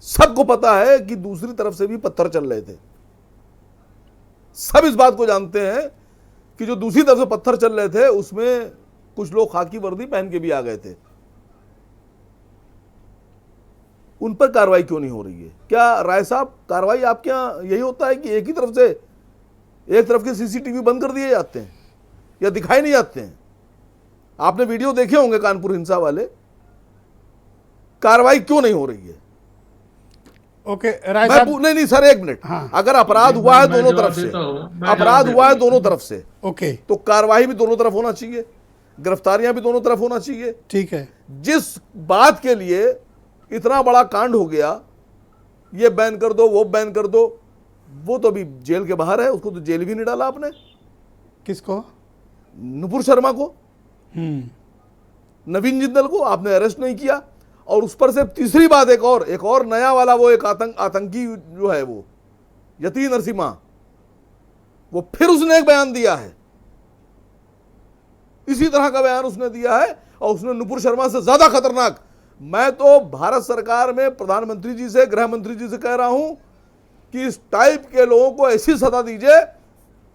सबको पता है कि दूसरी तरफ से भी पत्थर चल रहे थे। सब इस बात को जानते हैं कि जो दूसरी तरफ से पत्थर चल रहे थे उसमें कुछ लोग खाकी वर्दी पहन के भी आ गए थे। उन पर कार्रवाई क्यों नहीं हो रही है? क्या राय साहब, कार्रवाई आपके यहां यही होता है कि एक ही तरफ से, एक तरफ के सीसीटीवी बंद कर दिए जाते हैं या दिखाई नहीं जाते हैं? आपने वीडियो देखे होंगे कानपुर हिंसा वाले। कार्रवाई क्यों नहीं हो रही है? ओके राय साहब। नहीं सर, एक मिनट। हाँ। अगर अपराध हुआ है दोनों तरफ से, अपराध हुआ है दोनों तरफ से, ओके, तो कार्रवाई भी दोनों तरफ होना चाहिए, गिरफ्तारियां भी दोनों तरफ होना चाहिए। ठीक है। जिस बात के लिए इतना बड़ा कांड हो गया, ये बैन कर दो, वो बैन कर दो, वो तो अभी जेल के बाहर है, उसको तो जेल भी नहीं डाला आपने। किसको? नुपुर शर्मा को, नवीन जिंदल को आपने अरेस्ट नहीं किया। और उस पर से तीसरी बात एक और नया वाला, वो एक आतंकी जो है वो यतीन नरसिम्हा, वो फिर उसने एक बयान दिया है, इसी तरह का बयान उसने दिया है, और उसने नुपुर शर्मा से ज्यादा खतरनाक। मैं तो भारत सरकार में प्रधानमंत्री जी से, गृह मंत्री जी से कह रहा हूं कि इस टाइप के लोगों को ऐसी सजा दीजिए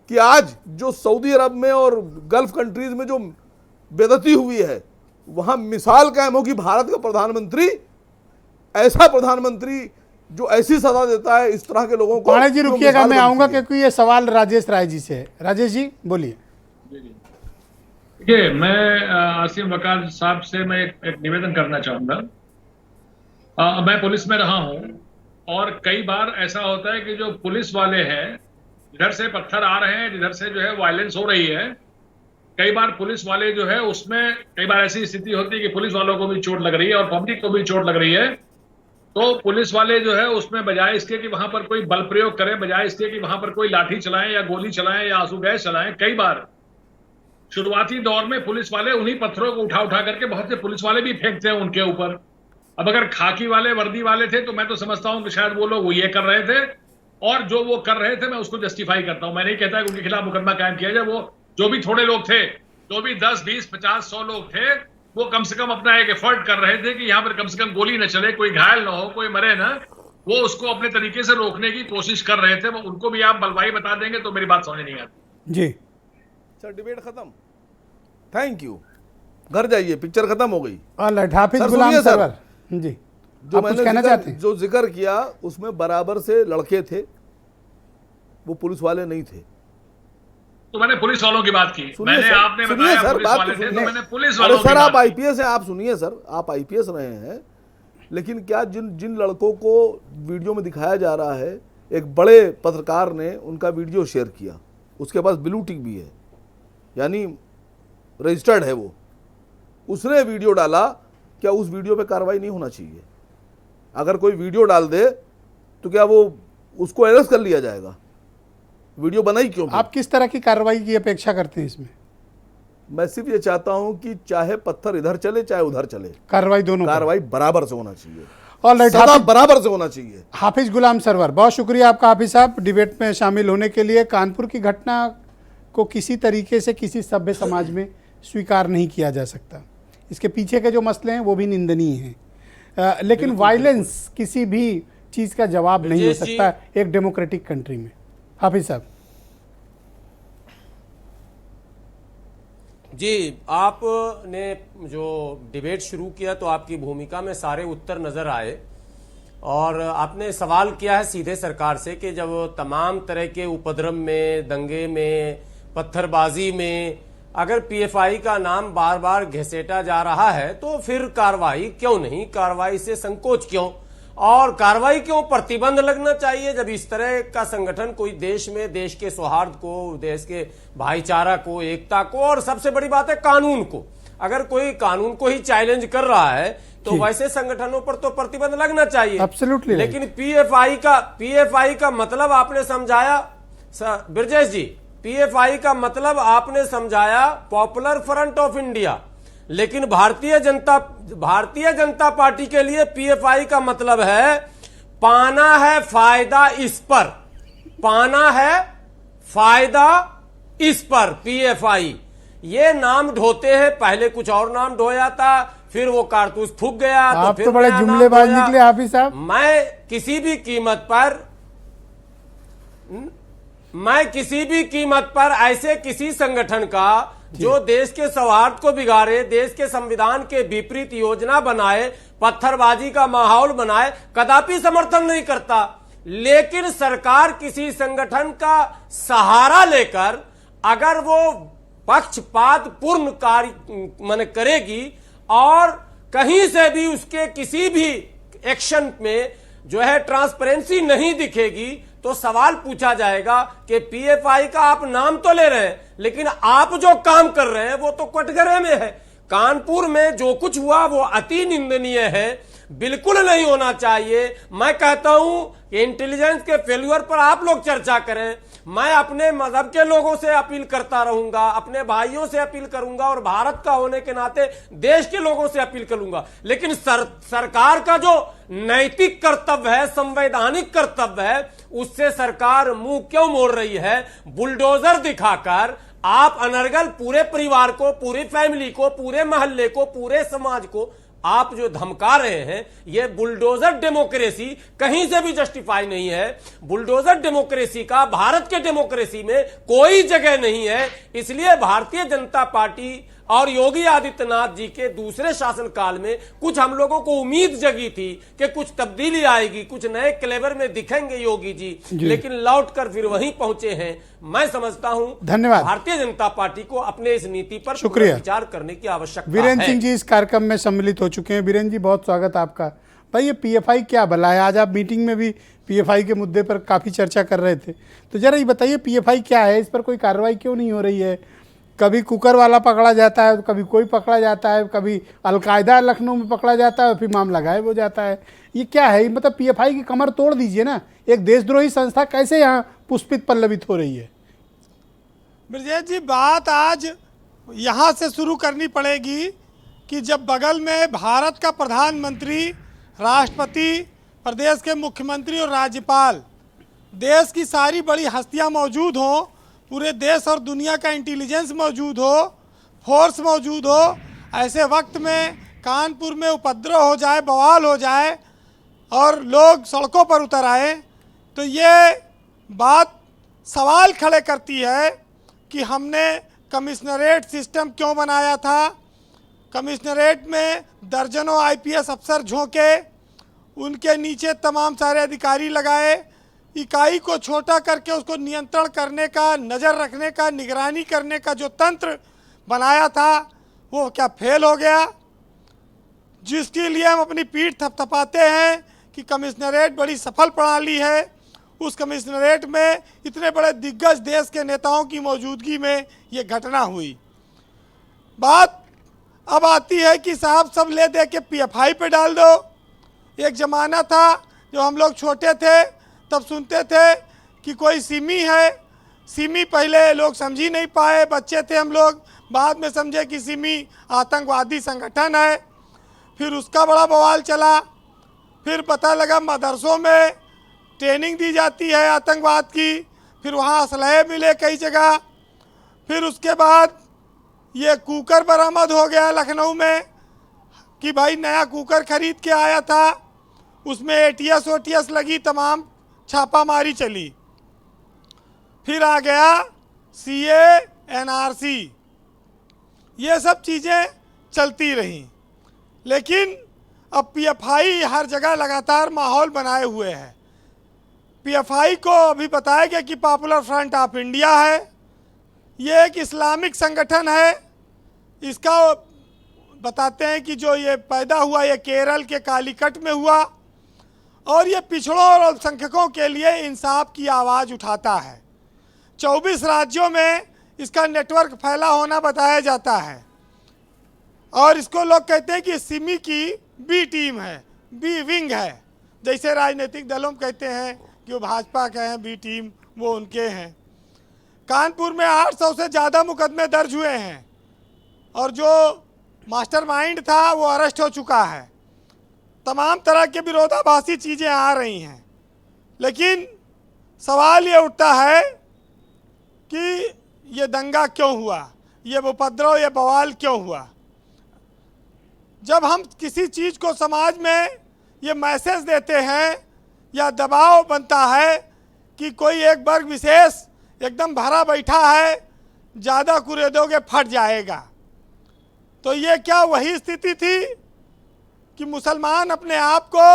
कि आज जो सऊदी अरब में और गल्फ कंट्रीज में जो बेइज्जती हुई है, वहां मिसाल कायम होगी। भारत का प्रधानमंत्री, ऐसा प्रधानमंत्री जो ऐसी सजा देता है इस तरह के लोगों को। पांडे जी रुकिएगा, मैं आऊंगा क्योंकि ये सवाल राजेश राय जी से है। राजेश जी बोलिए। देखिए, मैं आसिम वकार साहब से मैं एक निवेदन करना चाहूंगा। मैं पुलिस में रहा हूं और कई बार ऐसा होता है कि जो पुलिस वाले हैं, इधर से पत्थर आ रहे हैं, इधर से जो है वायलेंस हो रही है। कई बार पुलिस वाले जो है उसमें कई बार ऐसी स्थिति होती है कि पुलिस वालों को भी चोट लग रही है और पब्लिक को भी चोट लग रही है। तो पुलिस वाले जो है उसमें बजाय इसके कि वहां पर कोई बल प्रयोग करें, बजाय इसके कि वहां पर कोई लाठी चलाएं या गोली चलाएं या आंसू गैस चलाएं, कई बार शुरुआती दौर में पुलिस वाले उन्हीं पत्थरों को उठा उठा करके बहुत से पुलिस वाले भी फेंकते हैं उनके ऊपर। अब अगर खाकी वाले, वर्दी वाले थे तो मैं तो समझता हूं कि शायद वो लोग ये कर रहे थे, और जो वो कर रहे थे मैं उसको जस्टिफाई करता हूं। मैं नहीं कहता कि उनके खिलाफ मुकदमा कायम किया जाए। वो जो भी थोड़े लोग थे, जो भी 10, 20, 50, 100 लोग थे, वो कम से कम अपना एक एफर्ट कर रहे थे कि यहाँ पर कम से कम गोली न चले, कोई घायल ना हो, कोई मरे ना। वो उसको अपने तरीके से रोकने की कोशिश कर रहे थे। उनको भी आप बलवाई बता देंगे तो मेरी बात समझ नहीं आती। जी सर डिबेट खत्म, थैंक यू, घर जाइए, पिक्चर खत्म हो गई। ऑलराइट, हाफिज सर, गुलाम सुनिए सर। सरवर जी, जो आप कुछ कहना मैंने चाहते हैं? जो जिक्र किया उसमें बराबर से लड़के थे, वो पुलिस वाले नहीं थे। तो मैंने पुलिस वालों की बात की, सुनिए मैंने सर, आपने सुनिए बताया सर, पुलिस बात वाले तो थे तो सुनिए। मैंने पुलिस अरे वालों की सर आप बात की। आईपीएस हैं, आप सुनिए सर, आप आईपीएस रहे हैं, लेकिन क्या जिन जिन लड़कों को वीडियो में दिखाया जा रहा है, एक बड़े पत्रकार ने उनका वीडियो शेयर किया, उसके पास ब्लू टिक भी है, यानी रजिस्टर्ड है वो, उसने वीडियो डाला, क्या उस वीडियो पे कार्रवाई नहीं होना चाहिए? अगर कोई वीडियो डाल दे तो क्या वो उसको अरेस्ट कर लिया जाएगा? वीडियो बनाई क्यों? आप किस तरह की कार्रवाई की अपेक्षा करते हैं इसमें? मैं सिर्फ ये चाहता हूं कि चाहे पत्थर इधर चले चाहे उधर चले, कार्रवाई दोनों पर। कार्रवाई बराबर से होना चाहिए, ऑलराइट, सदा हाफिज बराबर से होना चाहिए। हाफिज गुलाम सरवर, बहुत शुक्रिया आपका हाफिज साहब डिबेट में शामिल होने के लिए। कानपुर की घटना को किसी तरीके से किसी सभ्य समाज में स्वीकार नहीं किया जा सकता। इसके पीछे के जो मसले हैं वो भी निंदनीय हैं, लेकिन वायलेंस किसी भी चीज़ का जवाब नहीं हो सकता एक डेमोक्रेटिक कंट्री में। हाफिज साहब जी, आपने जो डिबेट शुरू किया तो आपकी भूमिका में सारे उत्तर नजर आए, और आपने सवाल किया है सीधे सरकार से कि जब तमाम तरह के उपद्रव में, दंगे में, पत्थरबाजी में अगर पीएफआई का नाम बार बार घसीटा जा रहा है तो फिर कार्रवाई क्यों नहीं, कार्रवाई से संकोच क्यों, और कार्रवाई क्यों, प्रतिबंध लगना चाहिए जब इस तरह का संगठन कोई देश में देश के सौहार्द को, देश के भाईचारा को, एकता को, और सबसे बड़ी बात है कानून को, अगर कोई कानून को ही चैलेंज कर रहा है तो वैसे संगठनों पर तो प्रतिबंध लगना चाहिए। एब्सोल्युटली। लेकिन पीएफआई का मतलब आपने समझाया ब्रजेश जी, पीएफआई का मतलब आपने समझाया पॉपुलर फ्रंट ऑफ इंडिया, लेकिन भारतीय जनता पार्टी के लिए पीएफआई का मतलब है पाना है फायदा इस पर, पाना है फायदा इस पर। पीएफआई ये नाम ढोते हैं, पहले कुछ और नाम ढोया था, फिर वो कारतूस थूक गया, आप फिर तो बड़े जुमलेबाज निकले हाफिज साहब। मैं किसी भी कीमत पर ऐसे किसी संगठन का जो देश के सौहार्द को बिगाड़े, देश के संविधान के विपरीत योजना बनाए, पत्थरबाजी का माहौल बनाए, कदापि समर्थन नहीं करता। लेकिन सरकार किसी संगठन का सहारा लेकर अगर वो पक्षपात पूर्ण कार्य करेगी और कहीं से भी उसके किसी भी एक्शन में जो है ट्रांसपेरेंसी नहीं दिखेगी तो सवाल पूछा जाएगा कि पीएफआई का आप नाम तो ले रहे हैं लेकिन आप जो काम कर रहे हैं वो तो कटघरे में है। कानपुर में जो कुछ हुआ वो अति निंदनीय है, बिल्कुल नहीं होना चाहिए। मैं कहता हूं कि इंटेलिजेंस के फेल्यूर पर आप लोग चर्चा करें, मैं अपने मजहब के लोगों से अपील करता रहूंगा, अपने भाइयों से अपील करूंगा और भारत का होने के नाते देश के लोगों से अपील करूंगा। लेकिन सरकार का जो नैतिक कर्तव्य है, संवैधानिक कर्तव्य है, उससे सरकार मुंह क्यों मोड़ रही है? बुलडोजर दिखाकर आप अनर्गल पूरे परिवार को, पूरी फैमिली को, पूरे मोहल्ले को, पूरे समाज को आप जो धमका रहे हैं, यह बुलडोजर डेमोक्रेसी कहीं से भी जस्टिफाई नहीं है। बुलडोजर डेमोक्रेसी का भारत के डेमोक्रेसी में कोई जगह नहीं है। इसलिए भारतीय जनता पार्टी और योगी आदित्यनाथ जी के दूसरे शासनकाल में कुछ हम लोगों को उम्मीद जगी थी कि कुछ तब्दीली आएगी, कुछ नए क्लेवर में दिखेंगे योगी जी, लेकिन लौटकर फिर वहीं पहुंचे हैं। मैं समझता हूं धन्यवाद भारतीय जनता पार्टी को अपने इस नीति पर विचार करने की आवश्यकता है। वीरेंद्र सिंह जी इस कार्यक्रम में सम्मिलित हो चुके हैं। वीरेंद्र जी बहुत स्वागत आपका। भाई ये पीएफआई क्या भला है? आज आप मीटिंग में भी पीएफआई के मुद्दे पर काफ़ी चर्चा कर रहे थे, तो जरा ये बताइए पीएफआई क्या है, इस पर कोई कार्रवाई क्यों नहीं हो रही है? कभी कुकर वाला पकड़ा जाता है, कभी कोई पकड़ा जाता है, कभी अलकायदा लखनऊ में पकड़ा जाता है, फिर मामला गायब हो जाता है। ये क्या है? मतलब पीएफआई की कमर तोड़ दीजिए ना। एक देशद्रोही संस्था कैसे यहाँ पुष्पित पल्लवित हो रही है? ब्रजेश जी, बात आज यहाँ से शुरू करनी पड़ेगी कि जब बगल में भारत का प्रधानमंत्री, राष्ट्रपति, प्रदेश के मुख्यमंत्री और राज्यपाल, देश की सारी बड़ी हस्तियाँ मौजूद हों, पूरे देश और दुनिया का इंटेलिजेंस मौजूद हो, फोर्स मौजूद हो, ऐसे वक्त में कानपुर में उपद्रव हो जाए, बवाल हो जाए, और लोग सड़कों पर उतर आए, तो ये बात सवाल खड़े करती है कि हमने कमिश्नरेट सिस्टम क्यों बनाया था। कमिश्नरेट में दर्जनों आईपीएस अफसर झोंके, उनके नीचे तमाम सारे अधिकारी लगाए, इकाई को छोटा करके उसको नियंत्रण करने का, नज़र रखने का, निगरानी करने का जो तंत्र बनाया था वो क्या फेल हो गया, जिसके लिए हम अपनी पीठ थपथपाते हैं कि कमिश्नरेट बड़ी सफल प्रणाली है। उस कमिश्नरेट में इतने बड़े दिग्गज देश के नेताओं की मौजूदगी में ये घटना हुई। बात अब आती है कि साहब सब ले दे के पीएफआई पे डाल दो। एक ज़माना था जब हम लोग छोटे थे तब सुनते थे कि कोई सिमी है। सिमी पहले लोग समझ ही नहीं पाए, बच्चे थे हम लोग, बाद में समझे कि सिमी आतंकवादी संगठन है। फिर उसका बड़ा बवाल चला। फिर पता लगा मदरसों में ट्रेनिंग दी जाती है आतंकवाद की, फिर वहाँ असलहे मिले कई जगह। फिर उसके बाद ये कुकर बरामद हो गया लखनऊ में कि भाई नया कुकर खरीद के आया था, उसमें एटीएस ओटीएस लगी, तमाम छापामारी चली। फिर आ गया सीए एनआरसी, ये सब चीज़ें चलती रहीं। लेकिन अब पीएफआई हर जगह लगातार माहौल बनाए हुए है। पीएफआई को अभी बताया गया कि पॉपुलर फ्रंट ऑफ इंडिया है, ये एक इस्लामिक संगठन है। इसका बताते हैं कि जो ये पैदा हुआ ये केरल के कालीकट में हुआ और ये पिछड़ों और अल्पसंख्यकों के लिए इंसाफ की आवाज़ उठाता है। 24 राज्यों में इसका नेटवर्क फैला होना बताया जाता है और इसको लोग कहते हैं कि सिमी की बी टीम है, बी विंग है। जैसे राजनीतिक दलों में कहते हैं कि वो भाजपा के हैं बी टीम, वो उनके हैं। कानपुर में 800 से ज़्यादा मुकदमे दर्ज हुए हैं और जो मास्टरमाइंड था वो अरेस्ट हो चुका है। तमाम तरह के विरोधाभासी चीज़ें आ रही हैं, लेकिन सवाल ये उठता है कि ये दंगा क्यों हुआ, ये उपद्रव, ये बवाल क्यों हुआ। जब हम किसी चीज़ को समाज में ये मैसेज देते हैं या दबाव बनता है कि कोई एक वर्ग विशेष एकदम भरा बैठा है, ज़्यादा कुरेदोगे फट जाएगा, तो ये क्या वही स्थिति थी कि मुसलमान अपने आप को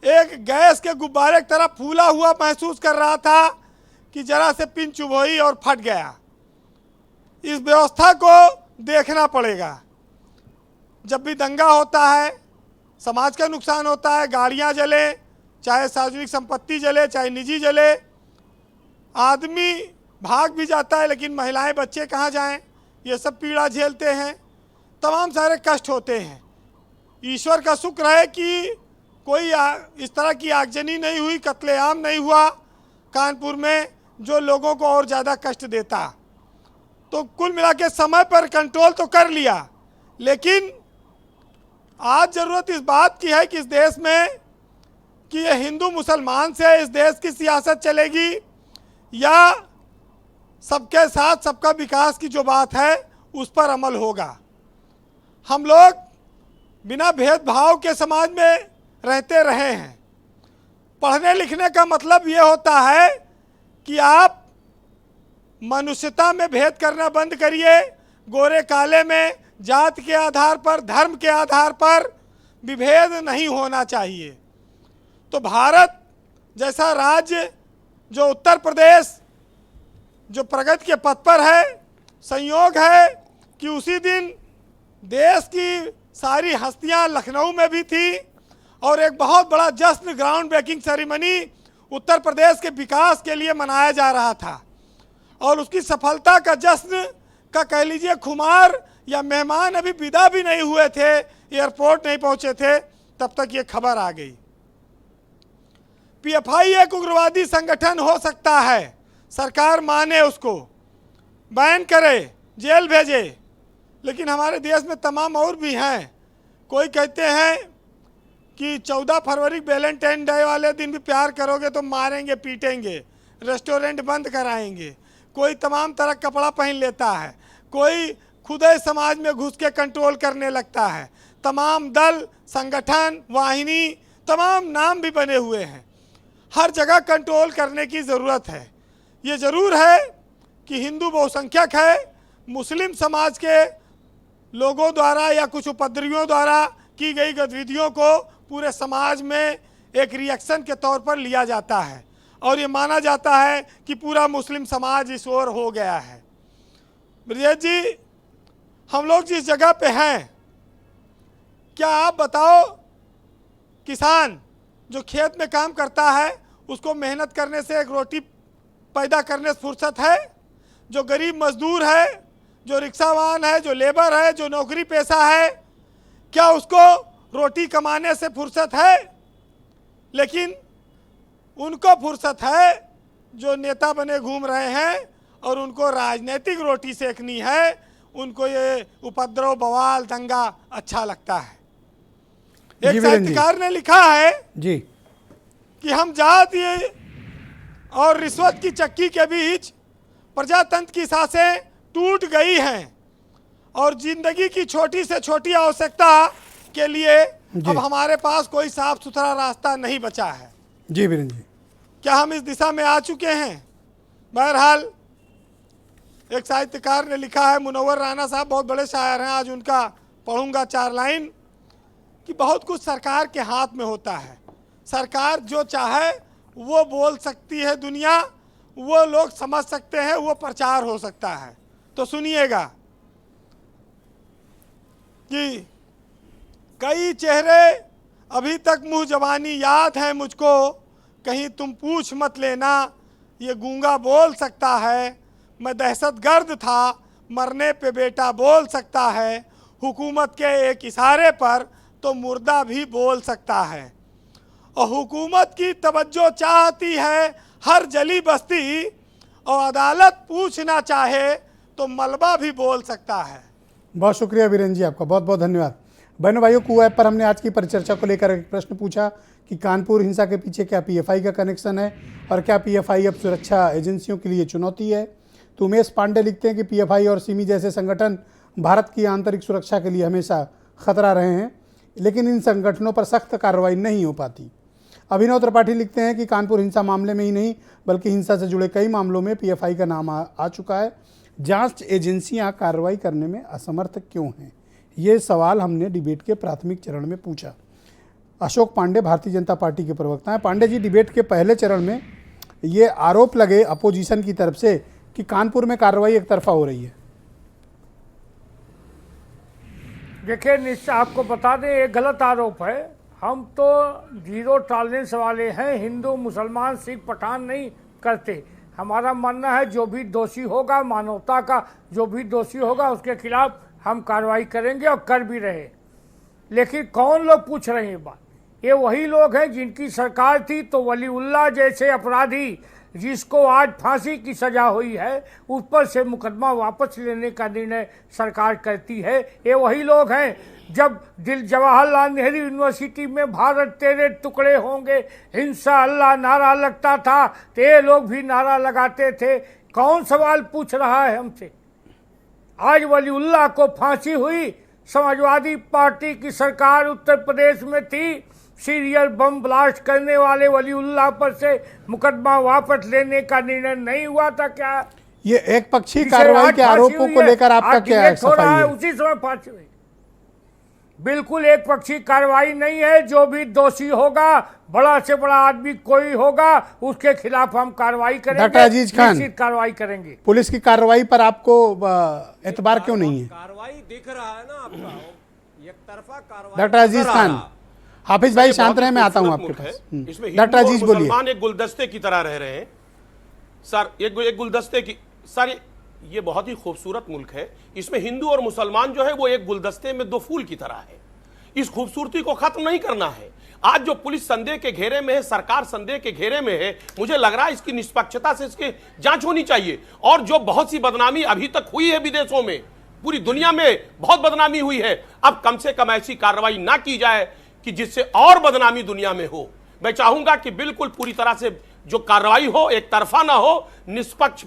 एक गैस के गुब्बारे की तरह फूला हुआ महसूस कर रहा था कि जरा से पिन चुभोई और फट गया। इस व्यवस्था को देखना पड़ेगा। जब भी दंगा होता है समाज का नुकसान होता है, गाड़ियाँ जले, चाहे सार्वजनिक संपत्ति जले, चाहे निजी जले, आदमी भाग भी जाता है, लेकिन महिलाएं बच्चे कहाँ जाएं, ये सब पीड़ा झेलते हैं, तमाम सारे कष्ट होते हैं। ईश्वर का शुक्र है कि कोई इस तरह की आगजनी नहीं हुई, कत्लेआम नहीं हुआ कानपुर में जो लोगों को और ज़्यादा कष्ट देता। तो कुल मिला के समय पर कंट्रोल तो कर लिया, लेकिन आज ज़रूरत इस बात की है कि इस देश में कि ये हिंदू मुसलमान से इस देश की सियासत चलेगी या सबके साथ सबका विकास की जो बात है उस पर अमल होगा। हम लोग बिना भेदभाव के समाज में रहते रहे हैं। पढ़ने लिखने का मतलब ये होता है कि आप मनुष्यता में भेद करना बंद करिए। गोरे काले में जात के आधार पर, धर्म के आधार पर विभेद नहीं होना चाहिए। तो भारत जैसा राज्य, जो उत्तर प्रदेश जो प्रगति के पथ पर है, संयोग है कि उसी दिन देश की सारी हस्तियां लखनऊ में भी थी और एक बहुत बड़ा जश्न, ground breaking ceremony Uttar Pradesh के विकास के लिए मनाया जा रहा था और उसकी सफलता का जश्न का कह लीजिए खुमार या मेहमान अभी विदा भी नहीं हुए थे, एयरपोर्ट नहीं पहुंचे थे, तब तक ये खबर आ गई। पीएफआई एक उग्रवादी संगठन हो सकता है, सरकार माने उसको, बैन करे, जेल भेजे, लेकिन हमारे देश में तमाम और भी हैं। कोई कहते हैं कि 14 फरवरी वैलेंटाइन डे वाले दिन भी प्यार करोगे तो मारेंगे, पीटेंगे, रेस्टोरेंट बंद कराएंगे। कोई तमाम तरह कपड़ा पहन लेता है, कोई खुदे समाज में घुस के कंट्रोल करने लगता है। तमाम दल, संगठन, वाहिनी, तमाम नाम भी बने हुए हैं। हर जगह कंट्रोल करने की ज़रूरत है। ये ज़रूर है कि हिंदू बहुसंख्यक है, मुस्लिम समाज के लोगों द्वारा या कुछ उपद्रवियों द्वारा की गई गतिविधियों को पूरे समाज में एक रिएक्शन के तौर पर लिया जाता है और ये माना जाता है कि पूरा मुस्लिम समाज इस ओर हो गया है। ब्रजेश जी, हम लोग जिस जगह पे हैं, क्या आप बताओ, किसान जो खेत में काम करता है उसको मेहनत करने से एक रोटी पैदा करने से फुर्सत है? जो गरीब मजदूर है, जो रिक्शावान है, जो लेबर है, जो नौकरी पेशा है, क्या उसको रोटी कमाने से फुर्सत है? लेकिन उनको फुर्सत है जो नेता बने घूम रहे हैं और उनको राजनीतिक रोटी सेकनी है। उनको ये उपद्रव, बवाल, दंगा अच्छा लगता है। एक साहित्यकार ने लिखा है जी कि हम जाति और रिश्वत की चक्की के बीच प्रजातंत्र की सांसें टूट गई हैं और जिंदगी की छोटी से छोटी आवश्यकता के लिए अब हमारे पास कोई साफ सुथरा रास्ता नहीं बचा है। जी वीरेंद्र जी, क्या हम इस दिशा में आ चुके हैं? बहरहाल एक साहित्यकार ने लिखा है, मुनव्वर राना साहब बहुत बड़े शायर हैं, आज उनका पढ़ूंगा 4 लाइन, कि बहुत कुछ सरकार के हाथ में होता है। सरकार जो चाहे वो बोल सकती है, दुनिया वो लोग समझ सकते हैं, वो प्रचार हो सकता है। तो सुनिएगा कि कई चेहरे अभी तक मुँह जबानी याद है मुझको, कहीं तुम पूछ मत लेना, ये गूंगा बोल सकता है, मैं दहशतगर्द था, मरने पे बेटा बोल सकता है, हुकूमत के एक इशारे पर तो मुर्दा भी बोल सकता है, और हुकूमत की तवज्जो चाहती है हर जली बस्ती, और अदालत पूछना चाहे तो मलबा भी बोल सकता है। बहुत शुक्रिया वीरेंद्र जी, आपका बहुत बहुत धन्यवाद। बहनों भाइयों, कू ऐप पर हमने आज की परिचर्चा को लेकर एक प्रश्न पूछा कि कानपुर हिंसा के पीछे क्या पीएफआई का कनेक्शन है और क्या पीएफआई अब सुरक्षा एजेंसियों के लिए चुनौती है। तो उमेश पांडे लिखते हैं कि पीएफआई और सिमी जैसे संगठन भारत की आंतरिक सुरक्षा के लिए हमेशा खतरा रहे हैं, लेकिन इन संगठनों पर सख्त कार्रवाई नहीं हो पाती। अभिनव त्रिपाठी लिखते हैं कि कानपुर हिंसा मामले में ही नहीं बल्कि हिंसा से जुड़े कई मामलों में पीएफआई का नाम आ चुका है। जांच एजेंसियां कार्रवाई करने में असमर्थ क्यों हैं, ये सवाल हमने डिबेट के प्राथमिक चरण में पूछा। अशोक पांडे भारतीय जनता पार्टी के प्रवक्ता हैं। पांडे जी, डिबेट के पहले चरण में ये आरोप लगे अपोजिशन की तरफ से कि कानपुर में कार्रवाई एक तरफा हो रही है। देखिए, निश्चय आपको बता दें, ये गलत आरोप है। हम तो 0 टॉलरेंस वाले हैं, हिंदू मुसलमान सिख पठान नहीं करते। हमारा मानना है जो भी दोषी होगा, मानवता का जो भी दोषी होगा उसके खिलाफ हम कार्रवाई करेंगे और कर भी रहे। लेकिन कौन लोग पूछ रहे हैं बात? ये वही लोग हैं जिनकी सरकार थी तो वलीउल्लाह जैसे अपराधी जिसको आज फांसी की सजा हुई है उस पर से मुकदमा वापस लेने का निर्णय सरकार करती है। ये वही लोग हैं जब जवाहरलाल नेहरू यूनिवर्सिटी में भारत तेरे टुकड़े होंगे हिंसा अल्लाह नारा लगता था तो ये लोग भी नारा लगाते थे। कौन सवाल पूछ रहा है हमसे? आज वलीउल्लाह को फांसी हुई, समाजवादी पार्टी की सरकार उत्तर प्रदेश में थी, सीरियल बम ब्लास्ट करने वाले वलीउल्लाह पर से मुकदमा वापस लेने का निर्णय नहीं हुआ था क्या? ये एक पक्षी कार्रवाई के आरोपों को लेकर आपका क्या सफाई है? उसी समय फांसी हुई। बिल्कुल एक पक्षी कार्रवाई नहीं है। जो भी दोषी होगा, बड़ा से बड़ा आदमी कोई होगा, उसके खिलाफ हम कार्रवाई करेंगे। डॉक्टर अजीज खान, निश्चित कार्रवाई करेंगे। पुलिस की कार्रवाई पर आपको एतबार क्यों नहीं है? कार्रवाई दिख रहा है ना आपका, एक तरफा कार्रवाई। डॉक्टर अजीज खान, हाफिज भाई शांत रहे, मैं आता हूं आपके पास। इसमें डॉक्टर अजीज बोलिए। मुसलमान एक गुलदस्ते की तरह रह रहे हैं सर, एक गुलदस्ते की। सर, ये बहुत ही खूबसूरत मुल्क है, इसमें हिंदू और मुसलमान जो है वो एक गुलदस्ते में 2 फूल की तरह है। इस खूबसूरती को खत्म नहीं करना है। आज जो पुलिस संदेह के घेरे में है, सरकार संदेह के घेरे में है, मुझे लग रहा है इसकी निष्पक्षता से इसकी जांच होनी चाहिए। और जो बहुत सी बदनामी अभी तक हुई है विदेशों में, पूरी दुनिया में बहुत बदनामी हुई है, अब कम से कम ऐसी कार्रवाई ना की जाए कि जिससे और बदनामी दुनिया में हो। मैं चाहूंगा कि बिल्कुल पूरी तरह से जो कार्रवाई हो एक तरफा ना हो, निष्पक्ष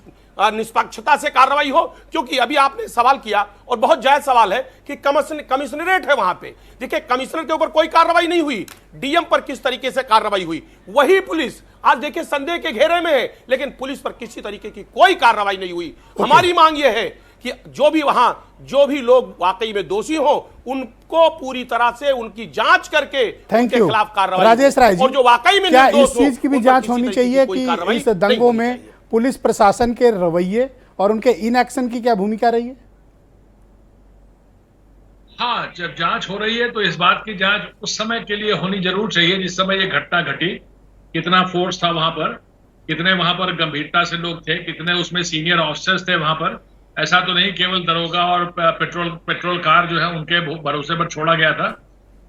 निष्पक्षता से कार्रवाई हो, क्योंकि अभी आपने सवाल किया और बहुत जायज सवाल है कि कमिश्नरेट है वहां पे। देखिए, कमिश्नर के ऊपर कोई कार्रवाई नहीं हुई, डीएम पर किस तरीके से कार्रवाई हुई, वही पुलिस आज देखिए संदेह के घेरे में है, लेकिन पुलिस पर किसी तरीके की कोई कार्रवाई नहीं हुई। हमारी मांग यह है कि जो भी लोग वाकई में दोषी हो, उनको पूरी तरह से उनकी जांच करके उनके खिलाफ कार्रवाई राजेश राय जी, और जो वाकई में क्या निर्दोष इस चीज की भी जांच होनी चाहिए कि इस दंगों में पुलिस प्रशासन के रवैये और उनके इनएक्शन की क्या भूमिका रही है? हाँ, जब जांच हो रही है तो इस बात की जांच उस समय के लिए होनी जरूर चाहिए जिस समय ये घटना घटी। कितना फोर्स था वहां पर, कितने वहां पर गंभीरता से लोग थे, कितने उसमें सीनियर ऑफिसर्स थे वहां पर। ऐसा तो नहीं केवल दरोगा और पेट्रोल कार जो है उनके भरोसे पर छोड़ा गया था।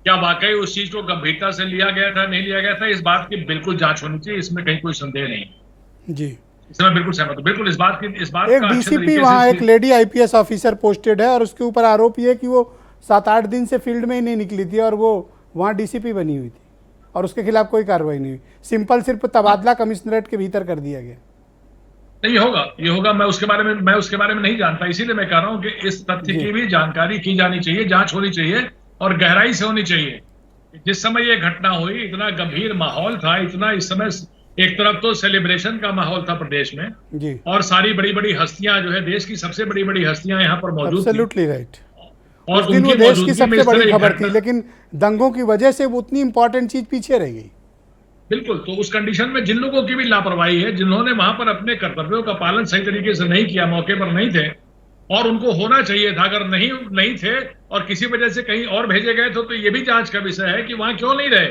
क्या वाकई उस चीज को गंभीरता से लिया गया था, नहीं लिया गया था, इस बात की बिल्कुल जांच होनी चाहिए, इसमें कहीं कोई संदेह नहीं जी। इसमें बिल्कुल सहमत हूं, बिल्कुल इस बात एक डीसीपी वहाँ एक लेडी आईपीएस ऑफिसर पोस्टेड है और उसके ऊपर आरोप ये कि वो 7-8 दिन से फील्ड में ही नहीं निकली थी और वो वहाँ डीसीपी बनी हुई थी और उसके खिलाफ कोई कार्रवाई नहीं हुई, सिंपल सिर्फ तबादला कमिश्नरेट के भीतर कर दिया गया। नहीं, ये होगा मैं उसके बारे में नहीं जानता, इसीलिए मैं कह रहा हूं कि इस तथ्य की भी जानकारी की जानी चाहिए, जांच होनी चाहिए और गहराई से होनी चाहिए। जिस समय ये घटना हुई इतना गंभीर माहौल था, इतना इस समय एक तरफ तो सेलिब्रेशन का माहौल था प्रदेश में जी, और सारी बड़ी बड़ी हस्तियां जो है देश की सबसे बड़ी बड़ी हस्तियां यहाँ पर मौजूद थी। Absolutely right. और उस दिन वो देश की सबसे बड़ी खबर थी, लेकिन दंगों की वजह से वो उतनी इंपॉर्टेंट चीज पीछे रह गई। बिल्कुल, तो उस कंडीशन में जिन लोगों की भी लापरवाही है, जिन्होंने वहां पर अपने कर्तव्यों का पालन सही तरीके से नहीं किया, मौके पर नहीं थे और उनको होना चाहिए था, अगर नहीं थे और किसी वजह से कहीं और भेजे गए तो ये भी जांच का विषय है कि वहां क्यों नहीं रहे।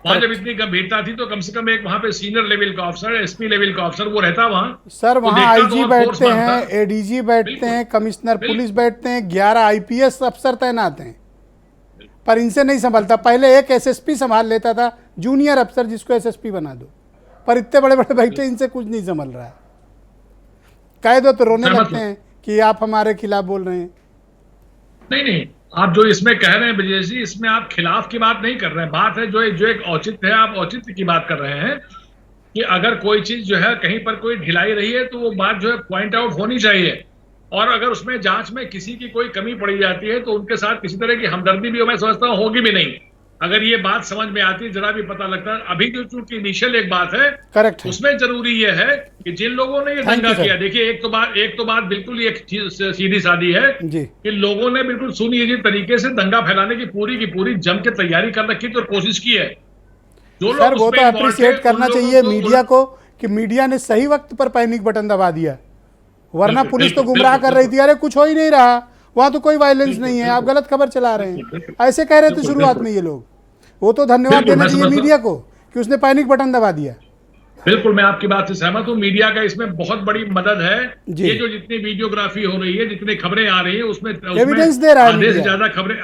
वहां जब इतनी गंभीरता थी तो कम से कम एक वहां पे सीनियर लेवल का ऑफिसर, एसपी लेवल का ऑफिसर वो रहता वहां। सर वहां आईजी बैठते हैं, एडीजी बैठते हैं, कमिश्नर पुलिस बैठते हैं, 11 आईपीएस अफसर तैनात हैं, पर इनसे नहीं संभलता। पहले एक एसएसपी संभाल लेता था, जूनियर अफसर जिसको एसएसपी बना दो, पर इतने बड़े बड़े बैठे, इनसे कुछ नहीं संभल रहा है। कह दो तो रोने लगते हैं कि आप हमारे खिलाफ बोल रहे हैं। नहीं, आप जो इसमें कह रहे हैं ब्रजेश जी, इसमें आप खिलाफ की बात नहीं कर रहे हैं, बात है जो एक औचित्य है, आप औचित्य की बात कर रहे हैं कि अगर कोई चीज जो है कहीं पर कोई ढिलाई रही है तो वो बात जो है पॉइंट आउट होनी चाहिए, और अगर उसमें जांच में किसी की कोई कमी पड़ी जाती है तो उनके साथ किसी तरह की हमदर्दी भी मैं समझता हूँ होगी भी नहीं। अगर ये बात समझ में आती है, जरा भी पता लगता है। अभी जो चूंकि इनिशियल एक बात है, करेक्ट, उसमें जरूरी ये है कि जिन लोगों ने ये दंगा किया, देखिए एक तो बात बिल्कुल एक सीधी सादी है कि लोगों ने बिल्कुल सुनियोजित तरीके से दंगा फैलाने की पूरी जम के तैयारी कर रखी थी और कोशिश की है। जो सर वो तो अप्रिशिएट करना चाहिए मीडिया को कि मीडिया ने सही वक्त पर पैनिक बटन दबा दिया, वरना पुलिस तो गुमराह कर रही थी, अरे कुछ हो ही नहीं रहा, वहां तो कोई वायलेंस नहीं है, आप गलत खबर चला रहे हैं, ऐसे कह रहे थे शुरुआत में ये लोग। वो तो धन्यवाद देना चाहिए मीडिया को कि उसने पैनिक बटन दबा दिया। बिल्कुल, मैं आपकी बात से सहमत हूं, मीडिया का इसमें बहुत बड़ी मदद है। ये जो जितनी वीडियोग्राफी हो रही है, जितनी खबरें आ रही है, उसमें एविडेंस दे रहा है, आधे से ज्यादा खबरें,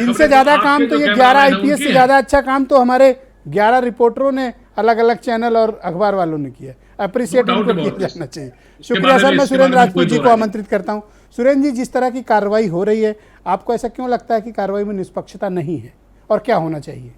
इनसे ज्यादा काम तो ये 11 आईपीएस से ज्यादा अच्छा काम तो हमारे 11 रिपोर्टरों ने अलग अलग चैनल और अखबार वालों ने किया। अप्रिशिएट इनको किया जाना चाहिए। शुक्रिया सर। मैं सुरेंद्र राजपूत जी को आमंत्रित करता हूं। सुरेंद्र जी, जिस तरह की कार्रवाई हो रही है, आपको ऐसा क्यों लगता है कि कार्रवाई में निष्पक्षता नहीं है और क्या होना चाहिए?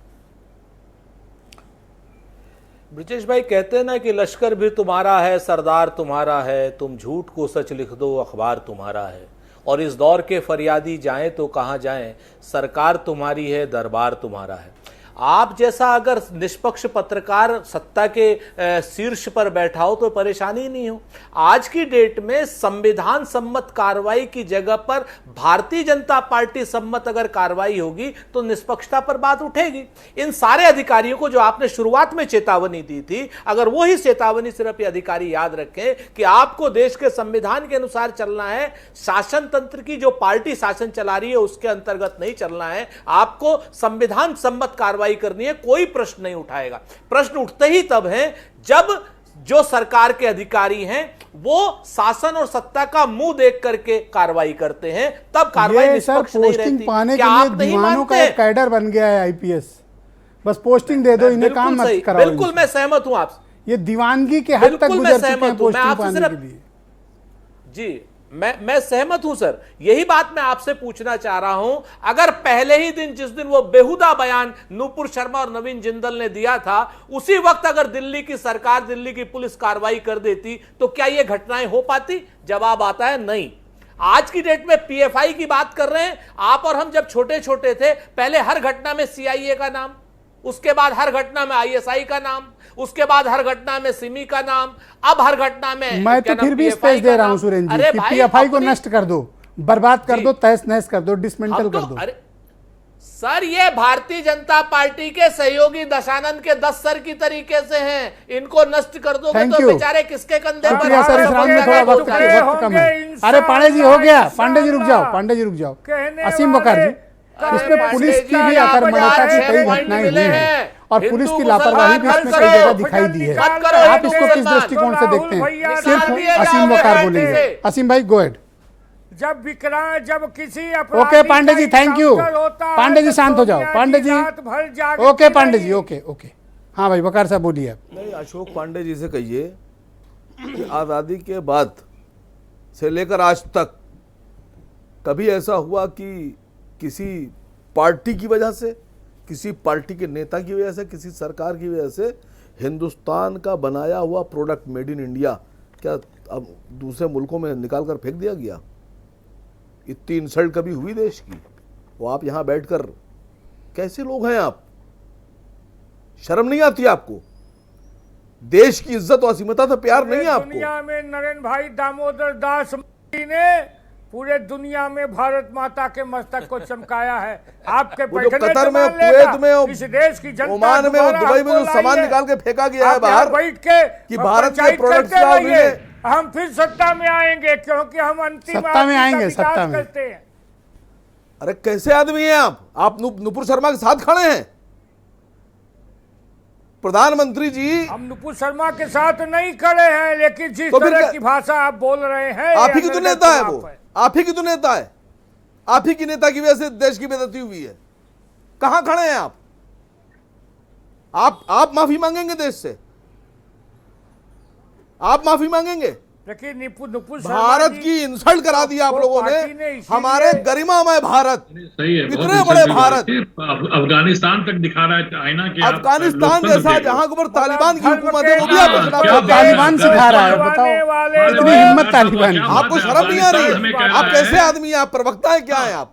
ब्रिजेश भाई कहते हैं ना कि लश्कर भी तुम्हारा है, सरदार तुम्हारा है, तुम झूठ को सच लिख दो, अखबार तुम्हारा है। और इस दौर के फरियादी जाएं तो कहाँ जाएं, सरकार तुम्हारी है, दरबार तुम्हारा है। आप जैसा अगर निष्पक्ष पत्रकार सत्ता के शीर्ष पर बैठा हो तो परेशानी नहीं हो। आज की डेट में संविधान सम्मत कार्रवाई की जगह पर भारतीय जनता पार्टी सम्मत अगर कार्रवाई होगी तो निष्पक्षता पर बात उठेगी। इन सारे अधिकारियों को जो आपने शुरुआत में चेतावनी दी थी, अगर वो ही चेतावनी सिर्फ ये अधिकारी याद रखें कि आपको देश के संविधान के अनुसार चलना है, शासन तंत्र की जो पार्टी शासन चला रही है उसके अंतर्गत नहीं चलना है, आपको संविधान सम्मत कार्रवाई करनी है, कोई प्रश्न नहीं उठाएगा। प्रश्न उठते ही तब हैं जब जो सरकार के अधिकारी हैं वो शासन और सत्ता का मुंह देख करके कार्रवाई करते हैं, तब कार्रवाई निष्पक्ष नहीं रहती। पाने के लिए दीवानों का एक कैडर बन गया है आईपीएस, बस पोस्टिंग दे दो, इन्हें काम मत कराओ। बिल्कुल मैं सहमत हूं आपसे, ये दीवानगी के हद तक गुजर चुके हैं पोस्टिंग पाने के लिए। जी मैं सहमत हूं सर, यही बात मैं आपसे पूछना चाह रहा हूं। अगर पहले ही दिन, जिस दिन वो बेहुदा बयान नूपुर शर्मा और नवीन जिंदल ने दिया था, उसी वक्त अगर दिल्ली की सरकार, दिल्ली की पुलिस कार्रवाई कर देती तो क्या ये घटनाएं हो पाती? जवाब आता है नहीं। आज की डेट में पीएफआई की बात कर रहे हैं आप और हम। जब छोटे छोटे थे, पहले हर घटना में सीआईए का नाम, उसके बाद हर घटना में आईएसआई का नाम, उसके बाद हर घटना में सिमी का नाम, अब हर घटना में मैं तो फिर भी स्पेस दे रहा हूं सुरेंद्र जी कि पीएफआई को नष्ट कर दो, बर्बाद कर दो, तहस नहस कर दो, डिसमेंटल कर दो। अरे सर, ये भारतीय जनता पार्टी के सहयोगी दशानंद के 10 सर की तरीके से हैं, इनको नष्ट कर दोगे तो बेचारे किसके कंधे पर? शुक्रिया सर, इस राउंड में थोड़ा वक्त कम है। अरे पांडे जी हो गया, पांडे जी रुक जाओ, पांडे जी रुक जाओ। असीम वकार जी, इसमें पुलिस की भी अकर्मण्यता की कई घटनाएं हुई हैं और पुलिस की लापरवाही भी इसमें कई जगह दिखाई दी है। आप इसको किस दृष्टिकोण से देखते हैं? सिर्फ असीम वकार बोलेंगे। असीम भाई गो अहेड। जब किसी okay Pandey ji, thank you. Pandey ji शांत हो जाओ, Pandey ji. Okay Pandey ji, okay okay. हाँ भाई वकार साहब बोलिए। नहीं, अशोक पांडे जी से कहिए कि आज़ादी के बाद से लेकर आज तक कभी ऐसा हुआ कि किसी पार्टी की वजह से, किसी पार्टी के नेता की वजह से, किसी सरकार की वजह से हिंदुस्तान का बनाया हुआ प्रोडक्ट मेड इन इंडिया क्या अब दूसरे मुल्कों में निकाल कर फेंक दिया गया? इतनी इंसल्ट कभी हुई देश की? वो आप यहाँ बैठकर, कैसे लोग हैं आप? शर्म नहीं आती आपको? देश की इज्जत और असीमता से प्यार नहीं है आपको? दुनिया में नरेंद्र भाई दामोदर दास ने पूरे दुनिया में भारत माता के मस्तक को चमकाया है। आपके कतर में, कुवैत में, इस देश की जनता, ओमान में और दुबई में जो सामान निकाल के फेंका गया है बाहर, बैठ के कि भारत के प्रोडक्ट्स का हम फिर सत्ता में आएंगे, क्योंकि हम अंतिम सत्ता में आएंगे, सत्ता में करते हैं। अरे कैसे आदमी हैं आप नुपुर शर्मा के साथ खड़े हैं। प्रधानमंत्री जी, हम नुपुर शर्मा के साथ नहीं खड़े हैं, लेकिन जिस तरह की भाषा आप बोल रहे हैं, आप ही की तो नेता है वो, आप ही की तो नेता है, आप ही की नेता की वजह से देश की बेइज्जती हुई है। कहां खड़े हैं आप माफी मांगेंगे देश से? आप माफी मांगेंगे? लेकिन नुपुर भारत की इंसल्ट करा दिया आप लोगों ने, हमारे गरिमामय भारत, सही है, इतने बड़े भारत, अफगानिस्तान तक दिखा रहा है आईना के। अफगानिस्तान जैसा जहां के ऊपर तालिबान की हुकूमत है, वो भी आप तालिबान सिखा रहा है, बताओ इतनी हिम्मत तालिबान की। आपको शर्म नहीं आ रही है? आप कैसे आदमी हैं? आप प्रवक्ता है क्या है आप?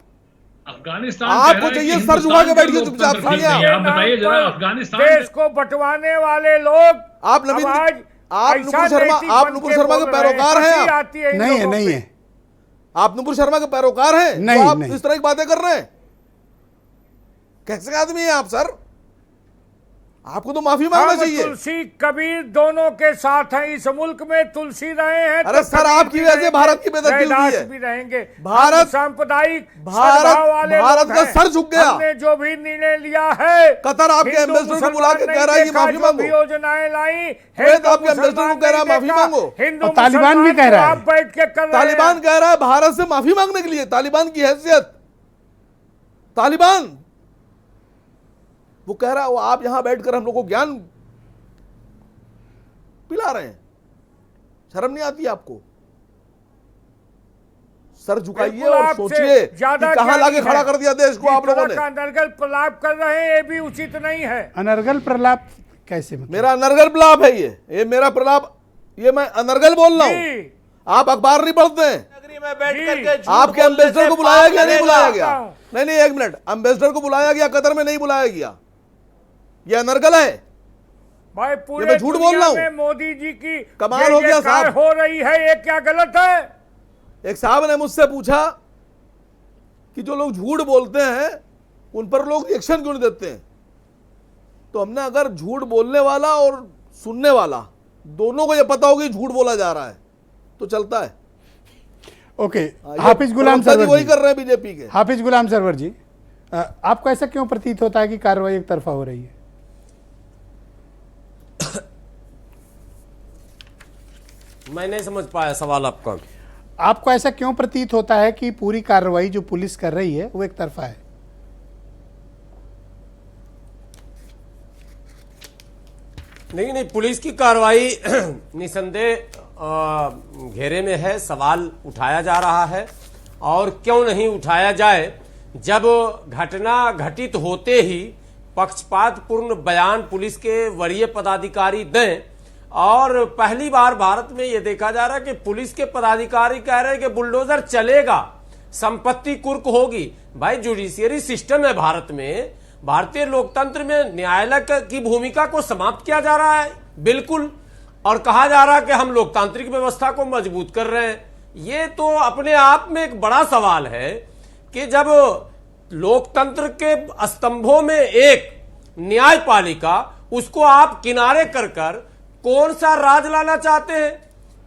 अफगानिस्तान आपको चाहिए सर झुका के बैठिए चुपचाप। आप बताइए जरा, अफगानिस्तान देश को बंटवाने वाले लोग, आप नुपुर शर्मा के पैरोकार हैं? आप नहीं है। आप नुपुर शर्मा के पैरोकार हैं? नहीं, तो आप नहीं। इस तरह की बातें कर रहे हैं? कैसे आदमी हैं आप सर? आपको तो माफी मांगना चाहिए। तुलसी कबीर दोनों के साथ हैं इस मुल्क में, तुलसी रहे हैं। अरे सर, आपकी वजह से भारत की बेइज्जती हुई है। भी रहेंगे। भारत सांप्रदायिक भारत का सर झुक गया। हमने जो भी निर्णय लिया है, कतर आपके एम्बेसडर को बुला के कह रहा है कि माफी मांगो। योजनाएं लाई, आपके एम्बेसडर को कह रहा है माफी मांगो। हिंदू तालिबान भी कह रहा है, आप बैठ के कर रहे हैं। तालिबान कह रहा है भारत से माफी मांगने के लिए। तालिबान की हैसियत, तालिबान वो कह रहा है, वो आप यहां बैठकर हम लोग को ज्ञान पिला रहे हैं। शर्म नहीं आती आपको? सर झुकाइए और सोचिए कि कहां लाके खड़ा कर दिया देश को आप लोगों ने। अनर्गल प्रलाप कर रहे हैं, ये भी उचित नहीं है। अनर्गल प्रलाप कैसे? मेरा अनर्गल प्रलाप है ये मेरा प्रलाप, ये मैं अनर्गल बोल रहा हूं। आप अखबार नहीं पढ़ते हैं? नगरी में बैठ करके आपके एम्बेसडर को बुलाया गया, नहीं बुलाया गया? नहीं, एक मिनट, एम्बेसडर को बुलाया गया, कतर में नहीं बुलाया गया। ये अनर्गल है भाई। पूरे झूठ बोल रहा हूं? मोदी जी की कमाल हो गया साहब, हो रही है, ये क्या गलत है? एक साहब ने मुझसे पूछा कि जो लोग झूठ बोलते हैं उन पर लोग रिएक्शन क्यों नहीं देते हैं? तो हमने, अगर झूठ बोलने वाला और सुनने वाला दोनों को ये पता होगा कि झूठ बोला जा रहा है तो चलता है। ओके, हाफिज गुलाम सरवर जी वही कर रहे हैं बीजेपी के। हाफिज गुलाम सरवर जी, आपको ऐसा क्यों प्रतीत होता है कि कार्रवाई एक तरफा हो रही है? मैं नहीं समझ पाया सवाल आपका। आपको ऐसा क्यों प्रतीत होता है कि पूरी कार्रवाई जो पुलिस कर रही है वो एक तरफा है? नहीं, पुलिस की कार्रवाई निसंदेह घेरे में है। सवाल उठाया जा रहा है और क्यों नहीं उठाया जाए, जब घटना घटित होते ही पक्षपातपूर्ण बयान पुलिस के वरीय पदाधिकारी दें। और पहली बार भारत में यह देखा जा रहा है कि पुलिस के पदाधिकारी कह रहे हैं कि बुलडोजर चलेगा, संपत्ति कुर्क होगी। भाई जुडिशियरी सिस्टम है भारत में, भारतीय लोकतंत्र में न्यायालय की भूमिका को समाप्त किया जा रहा है बिल्कुल, और कहा जा रहा है कि हम लोकतांत्रिक व्यवस्था को मजबूत कर रहे हैं। ये तो अपने आप में एक बड़ा सवाल है कि जब लोकतंत्र के स्तंभों में एक न्यायपालिका, उसको आप किनारे कर कौन सा राज लाना चाहते हैं,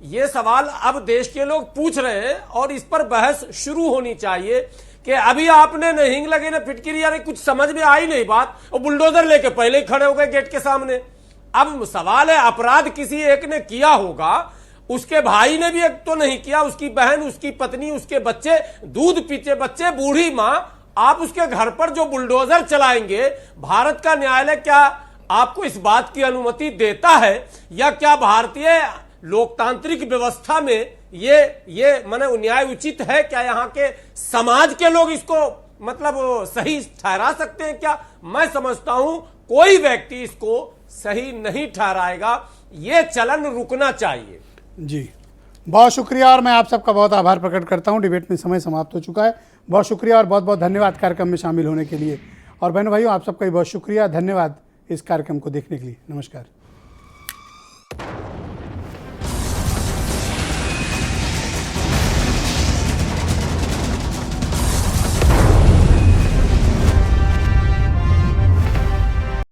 ये सवाल अब देश के लोग पूछ रहे हैं और इस पर बहस शुरू होनी चाहिए कि अभी आपने न हिंग लगे न फिटकिरी, यानी कुछ समझ में आई नहीं बात, और बुलडोजर लेके पहले ही खड़े हो गए गेट के सामने। अब सवाल है, अपराध किसी एक ने किया होगा, उसके भाई ने भी एक तो नहीं किया, उसकी बहन, उसकी पत्नी, उसके बच्चे, दूध पीते बच्चे, बूढ़ी मां, आप उसके घर पर जो बुलडोजर चलाएंगे, भारत का न्यायालय क्या आपको इस बात की अनुमति देता है, या क्या भारतीय लोकतांत्रिक व्यवस्था में ये माने न्याय उचित है? क्या यहाँ के समाज के लोग इसको मतलब सही ठहरा सकते हैं क्या? मैं समझता हूं कोई व्यक्ति इसको सही नहीं ठहराएगा, ये चलन रुकना चाहिए। जी, बहुत शुक्रिया और मैं आप सबका बहुत आभार प्रकट करता हूं। डिबेट में समय समाप्त हो चुका है। बहुत शुक्रिया और बहुत बहुत धन्यवाद कार्यक्रम में शामिल होने के लिए। और बहनों भाइयों, आप सबका भी बहुत शुक्रिया, धन्यवाद इस कार्यक्रम को देखने के लिए। नमस्कार।